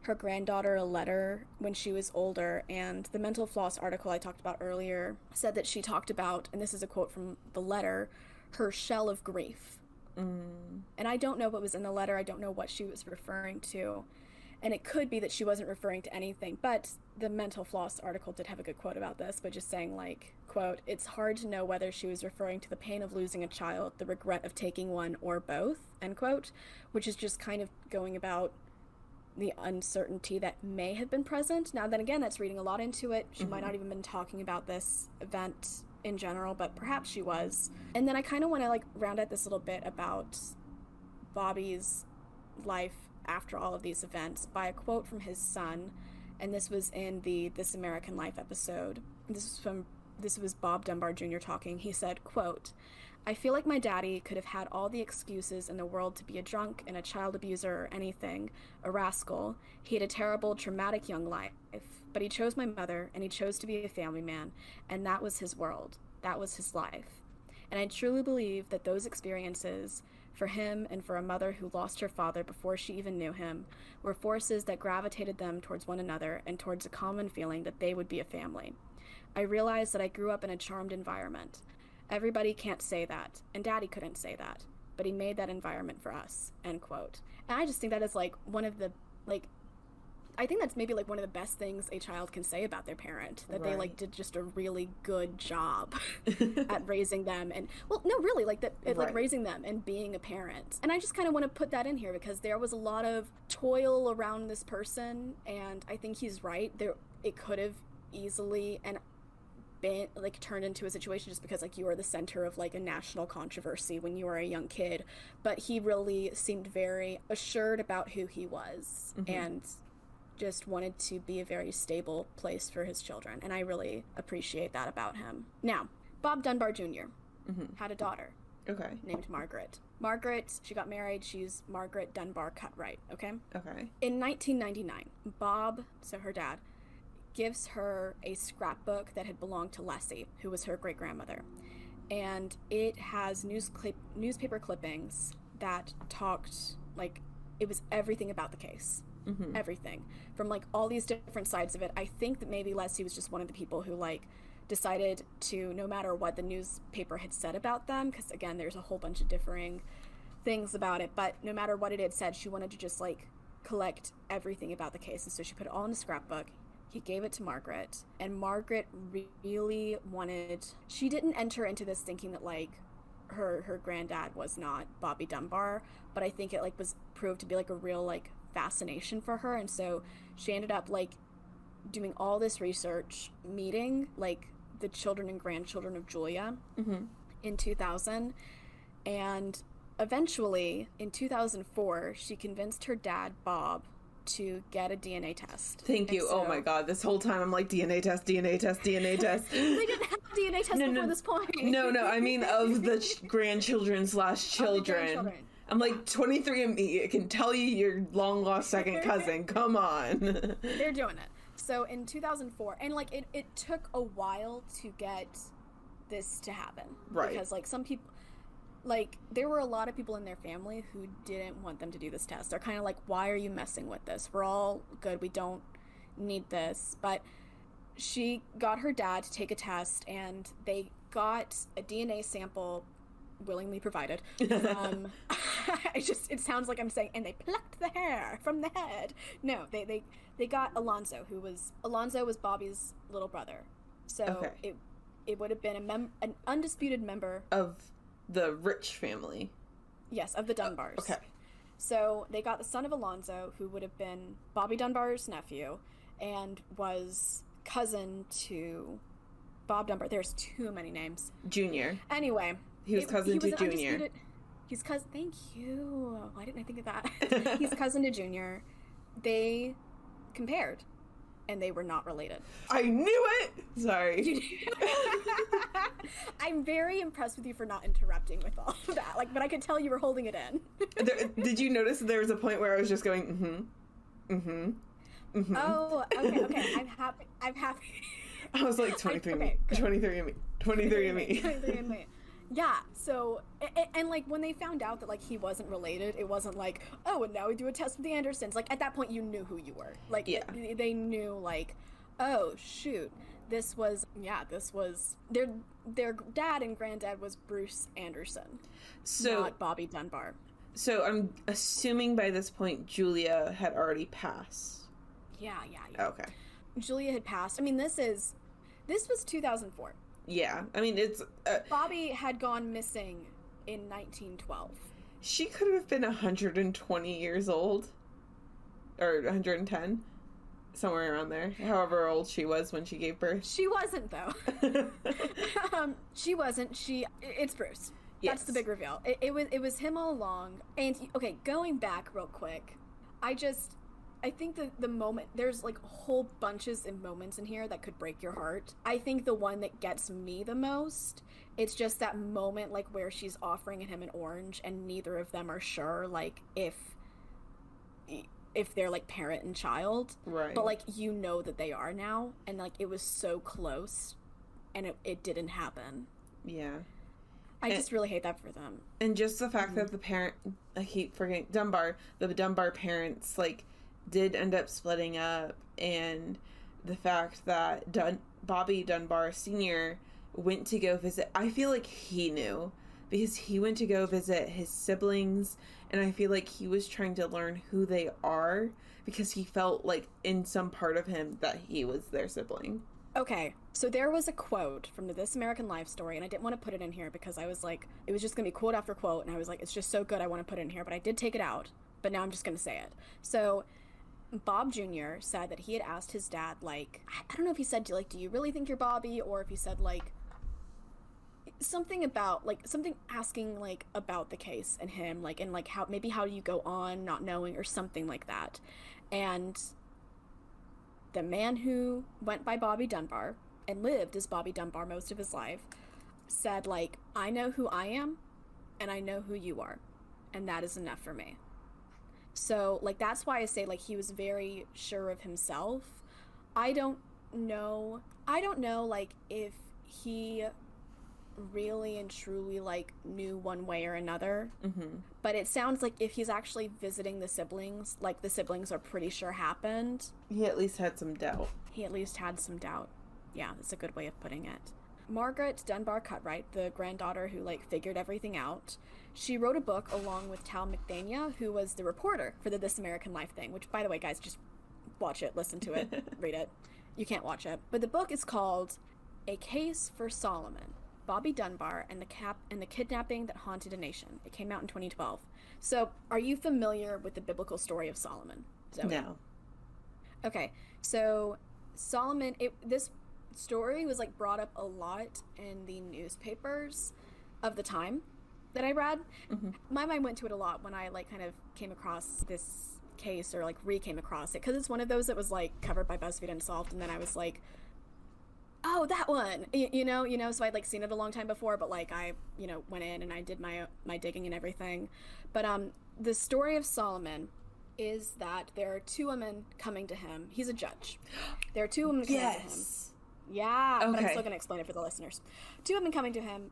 her granddaughter a letter when she was older, and the Mental Floss article I talked about earlier said that she talked about, and this is a quote from the letter, her shell of grief. And I don't know what was in the letter. I don't know what she was referring to. And it could be that she wasn't referring to anything, but the Mental Floss article did have a good quote about this, but just saying, like, quote, "It's hard to know whether she was referring to the pain of losing a child, the regret of taking one, or both," end quote, which is just kind of going about the uncertainty that may have been present. Now, then again, that's reading a lot into it. She might not even been talking about this event in general, but perhaps she was. And then I kind of want to, like, round out this little bit about Bobby's life after all of these events by a quote from his son, and this was in the This American Life episode. This was Bob Dunbar Jr. talking. He said, quote, "I feel like my daddy could have had all the excuses in the world to be a drunk and a child abuser or anything, a rascal. He had a terrible, traumatic young life, but he chose my mother, and he chose to be a family man, and that was his world. That was his life. And I truly believe that those experiences, for him and for a mother who lost her father before she even knew him, were forces that gravitated them towards one another and towards a common feeling that they would be a family. I realized that I grew up in a charmed environment. Everybody can't say that, and Daddy couldn't say that, but he made that environment for us," end quote. And I just think that is, like, one of the, like, I think that's maybe, like, one of the best things a child can say about their parent, that they, like, did just a really good job at raising them. And, well, no, really, like, that, like, raising them and being a parent. And I just kind of want to put that in here because there was a lot of toil around this person, and I think he's right. It could have easily and been, like, turned into a situation just because, like, you were the center of, like, a national controversy when you were a young kid. But he really seemed very assured about who he was, and just wanted to be a very stable place for his children, and I really appreciate that about him. Now, Bob Dunbar Jr. had a daughter named Margaret. Margaret, she got married. She's Margaret Dunbar Cutright, okay? In 1999, Bob, so her dad, gives her a scrapbook that had belonged to Leslie, who was her great-grandmother, and it has newspaper clippings that talked, like, it was everything about the case. Everything from, like, all these different sides of it. I think that maybe Leslie was just one of the people who, like, decided to, no matter what the newspaper had said about them, because again there's a whole bunch of differing things about it, but no matter what it had said, she wanted to just, like, collect everything about the case, and so she put it all in a scrapbook. He gave it to Margaret, and Margaret really wanted, she didn't enter into this thinking that, like, her granddad was not Bobby Dunbar, but I think it, like, was proved to be, like, a real, like, fascination for her, and so she ended up, like, doing all this research, meeting, like, the children and grandchildren of Julia in 2000, and eventually in 2004 she convinced her dad Bob to get a DNA test. Thank you. So, oh my god, this whole time I'm like, DNA test. They didn't have DNA tests before this point. No, I mean of the grandchildren/children. I'm like, 23andMe, it can tell you your long-lost second cousin. Come on. They're doing it. So in 2004, and, like, it took a while to get this to happen. Right. Because, like, some people, like, there were a lot of people in their family who didn't want them to do this test. They're kind of like, why are you messing with this? We're all good. We don't need this. But she got her dad to take a test, and they got a DNA sample willingly provided it sounds like I'm saying, and they plucked the hair from the head. No, they got Alonzo, Alonzo was Bobby's little brother. So it would have been an undisputed member of the Rich family. Yes, of the Dunbars. Okay. So they got the son of Alonzo, who would have been Bobby Dunbar's nephew, and was cousin to Bob Dunbar. There's too many names. Junior. Anyway. He was cousin to Junior. He's cousin. Thank you. Why didn't I think of that? He's cousin to Junior. They compared, and they were not related. I knew it! Sorry. I'm very impressed with you for not interrupting with all of that. Like, but I could tell you were holding it in. Did you notice that there was a point where I was just going, Oh, okay. I'm happy. I was like, 23 and me. Yeah, so, and like, when they found out that, like, he wasn't related, it wasn't like, oh, and now we do a test with the Andersons. Like, at that point, you knew who you were. Like, yeah. They knew, like, oh, shoot, this was, their dad and granddad was Bruce Anderson, not Bobby Dunbar. So I'm assuming by this point, Julia had already passed. Yeah. Okay. Julia had passed. I mean, this was 2004. Yeah, I mean, it's... Bobby had gone missing in 1912. She could have been 120 years old. Or 110. Somewhere around there. However old she was when she gave birth. She wasn't, though. She wasn't. It's Bruce. Yes. That's the big reveal. It was him all along. And, okay, going back real quick, I think the moment, there's like whole bunches of moments in here that could break your heart. I think the one that gets me the most, it's just that moment like where she's offering him an orange and neither of them are sure like if they're like parent and child. Right. But like you know that they are now, and like it was so close and it didn't happen. Yeah. I just really hate that for them. And just the fact that the parent, I keep forgetting, the Dunbar parents like did end up splitting up, and the fact that Bobby Dunbar Sr. went to go visit, I feel like he knew, because he went to go visit his siblings, and I feel like he was trying to learn who they are, because he felt like in some part of him that he was their sibling. Okay, so there was a quote from the This American Life story, and I didn't want to put it in here because I was like, it was just going to be quote after quote, and I was like, it's just so good I want to put it in here, but I did take it out, but now I'm just going to say it. So Bob Jr. said that he had asked his dad, like, I don't know if he said, like, do you really think you're Bobby? Or if he said, like, something about, like, something asking, like, about the case and him, like, and, like, how do you go on not knowing or something like that. And the man who went by Bobby Dunbar and lived as Bobby Dunbar most of his life said, like, I know who I am and I know who you are. And that is enough for me. So, like, that's why I say, like, he was very sure of himself. I don't know, like, if he really and truly, like, knew one way or another. Mm-hmm. But it sounds like if he's actually visiting the siblings, like, the siblings are pretty sure happened. He at least had some doubt. Yeah, that's a good way of putting it. Margaret Dunbar Cutright, the granddaughter who, like, figured everything out, she wrote a book along with Tal McDania, who was the reporter for the This American Life thing, which, by the way, guys, just watch it, listen to it, read it. You can't watch it. But the book is called A Case for Solomon, Bobby Dunbar and the Kidnapping That Haunted a Nation. It came out in 2012. So, are you familiar with the biblical story of Solomon, Zoey? No. Okay, so Solomon, this story was like brought up a lot in the newspapers of the time that I read. Mm-hmm. My mind went to it a lot when I like kind of came across this case or like came across it, because it's one of those that was like covered by BuzzFeed Unsolved, and then I was like, oh, that one, you know, so I'd like seen it a long time before, but like I, went in and I did my digging and everything. But the story of Solomon is that there are two women coming to him. He's a judge. There are two women coming to him. Yeah, okay. But I'm still going to explain it for the listeners. Two women coming to him.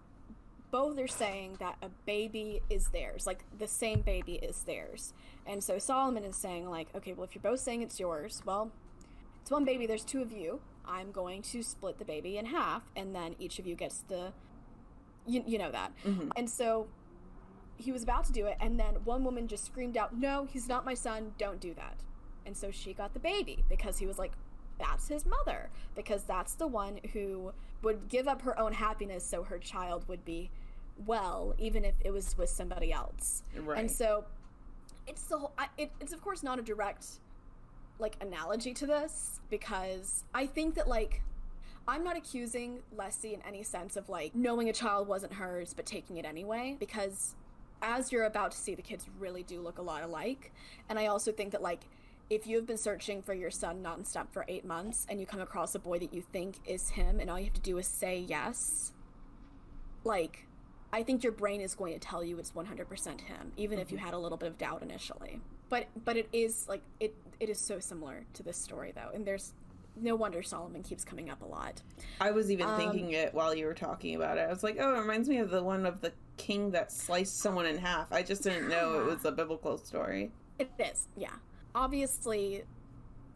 Both are saying that a baby is theirs. Like, the same baby is theirs. And so Solomon is saying, like, okay, well, if you're both saying it's yours, well, it's one baby, there's two of you. I'm going to split the baby in half, and then each of you gets the... You know that. Mm-hmm. And so he was about to do it, and then one woman just screamed out, "No, he's not my son, don't do that." And so she got the baby, because he was like, that's his mother, because that's the one who would give up her own happiness so her child would be well, even if it was with somebody else. Right. And so it's the whole, it's of course not a direct like analogy to this, because I think that like, I'm not accusing Leslie in any sense of like knowing a child wasn't hers but taking it anyway, because as you're about to see, the kids really do look a lot alike. And I also think that like, if you've been searching for your son nonstop for 8 months and you come across a boy that you think is him and all you have to do is say yes, like, I think your brain is going to tell you it's 100% him, even if you had a little bit of doubt initially. But it is like, it is so similar to this story though, and there's no wonder Solomon keeps coming up a lot. I was even thinking it while you were talking about it. I was like, oh, it reminds me of the one of the king that sliced someone in half. I just didn't know it was a biblical story. It is, yeah. Obviously,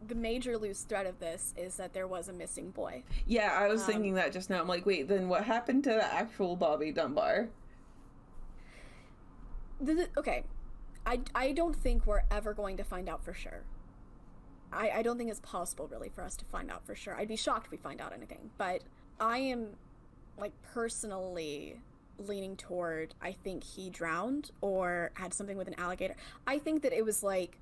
the major loose thread of this is that there was a missing boy. Yeah, I was thinking that just now. I'm like, wait, then what happened to the actual Bobby Dunbar? Okay, I don't think we're ever going to find out for sure. I don't think it's possible, really, for us to find out for sure. I'd be shocked if we find out anything. But I am, like, personally leaning toward, I think he drowned or had something with an alligator. I think that it was, like,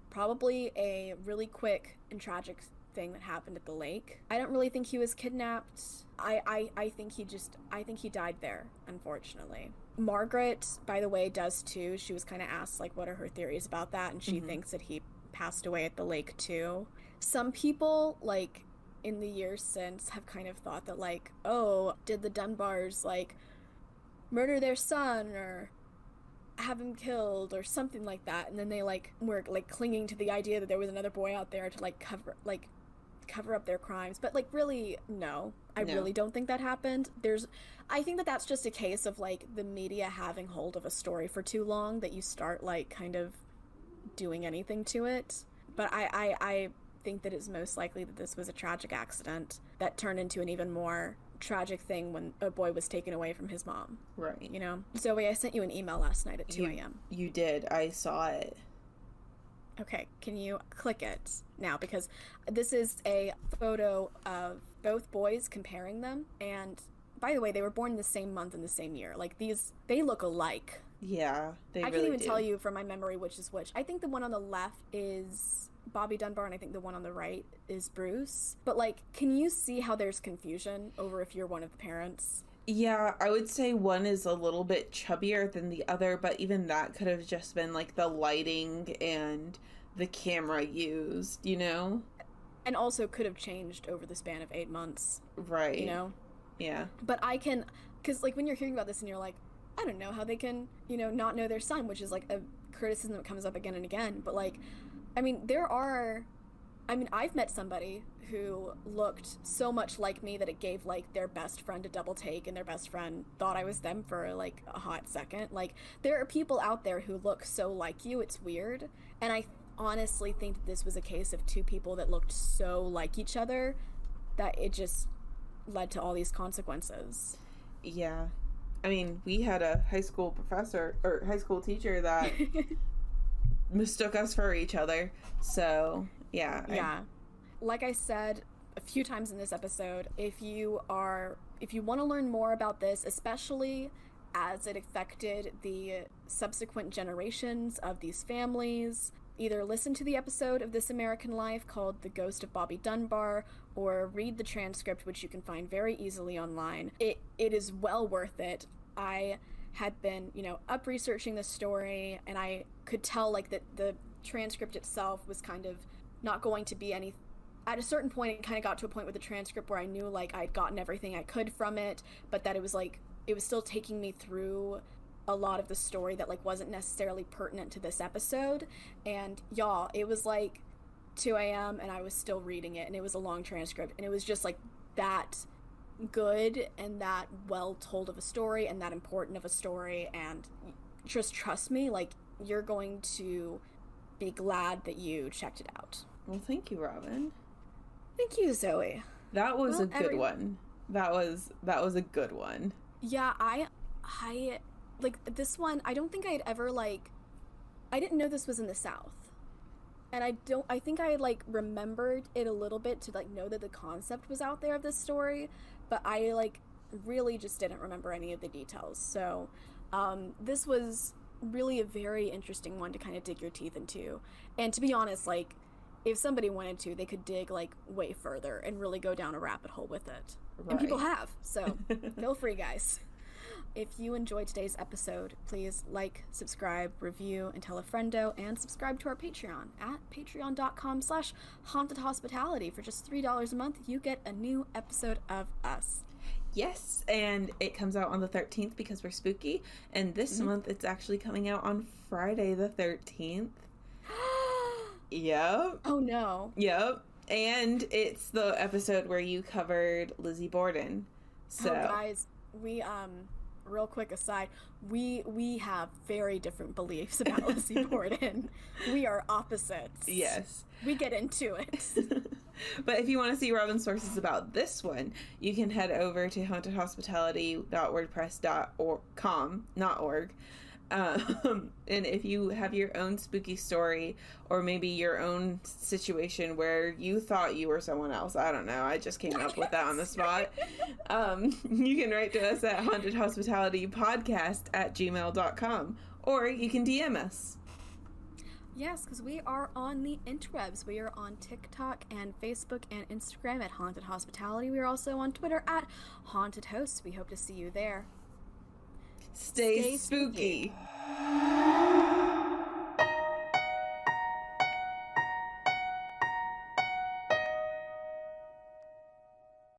probably a really quick and tragic thing that happened at the lake. I don't really think he was kidnapped. I think he died there, unfortunately. Margaret, by the way, does too. She was kind of asked, like, what are her theories about that? And she thinks that he passed away at the lake too. Some people, like, in the years since have kind of thought that, like, oh, did the Dunbars, like, murder their son or have him killed or something like that, and then they like were like clinging to the idea that there was another boy out there to like cover up their crimes. But like, really, no, I really don't think that happened. I think that that's just a case of like the media having hold of a story for too long, that you start like kind of doing anything to it. But I think that it's most likely that this was a tragic accident that turned into an even more tragic thing when a boy was taken away from his mom. Right. You know? Zoey, I sent you an email last night at 2 a.m. You did. I saw it. Okay, can you click it now? Because this is a photo of both boys, comparing them. And by the way, they were born in the same month and the same year. Like, they look alike. Yeah, they I really can't even do. tell you from my memory which is which. I think the one on the left is Bobby Dunbar, and I think the one on the right is Bruce. But, like, can you see how there's confusion over if you're one of the parents? Yeah, I would say one is a little bit chubbier than the other, but even that could have just been, like, the lighting and the camera used, you know? And also could have changed over the span of 8 months. Right. You know? Yeah. But I can, because, like, when you're hearing about this and you're like, I don't know how they can, you know, not know their son, which is, like, a criticism that comes up again and again. But, like, I mean, I've met somebody who looked so much like me that it gave, like, their best friend a double take, and their best friend thought I was them for, like, a hot second. Like, there are people out there who look so like you, it's weird. And I honestly think that this was a case of two people that looked so like each other that it just led to all these consequences. Yeah. I mean, we had a high school professor, or high school teacher that mistook us for each other. So, yeah. Yeah. Like I said a few times in this episode, if you want to learn more about this, especially as it affected the subsequent generations of these families, either listen to the episode of This American Life called The Ghost of Bobby Dunbar, or read the transcript, which you can find very easily online. It is well worth it. I had been, you know, up researching this story, and I could tell, like, that the transcript itself was kind of not going to be any... At a certain point, it kind of got to a point with the transcript where I knew, like, I'd gotten everything I could from it, but that it was, like, it was still taking me through a lot of the story that, like, wasn't necessarily pertinent to this episode. And y'all, it was like 2 a.m. and I was still reading it, and it was a long transcript, and it was just like that good and that well told of a story and that important of a story. And just trust me, like, you're going to be glad that you checked it out. Well, thank you, Robin. Thank you, Zoey. That was a good one. That was a good one. Yeah, like, this one, I don't think I had ever, like, I didn't know this was in the South. And I think I, like, remembered it a little bit to, like, know that the concept was out there of this story, but I, like, really just didn't remember any of the details. So, this was really a very interesting one to kind of dig your teeth into. And to be honest, like, if somebody wanted to, they could dig, like, way further and really go down a rabbit hole with it. Right. And people have, so feel free, guys. If you enjoyed today's episode, please like, subscribe, review, and tell a friendo, and subscribe to our Patreon at patreon.com/hauntedhospitality. For just $3 a month, you get a new episode of us. Yes, and it comes out on the 13th because we're spooky, and this month it's actually coming out on Friday the 13th. Yep. Oh, no. Yep. And it's the episode where you covered Lizzie Borden. So, guys, we, real quick aside, we have very different beliefs about Lizzie Borden. We are opposites. Yes. We get into it. But if you want to see Robin's sources about this one, you can head over to hauntedhospitality.wordpress.com, not org. And if you have your own spooky story, or maybe your own situation where you thought you were someone else, I don't know, I just came up with that on the spot, you can write to us at hauntedhospitalitypodcast@gmail.com, or you can DM us. Yes, because we are on the interwebs. We are on TikTok and Facebook and Instagram at Haunted Hospitality. We are also on Twitter at Haunted Hosts. We hope to see you there. Stay spooky.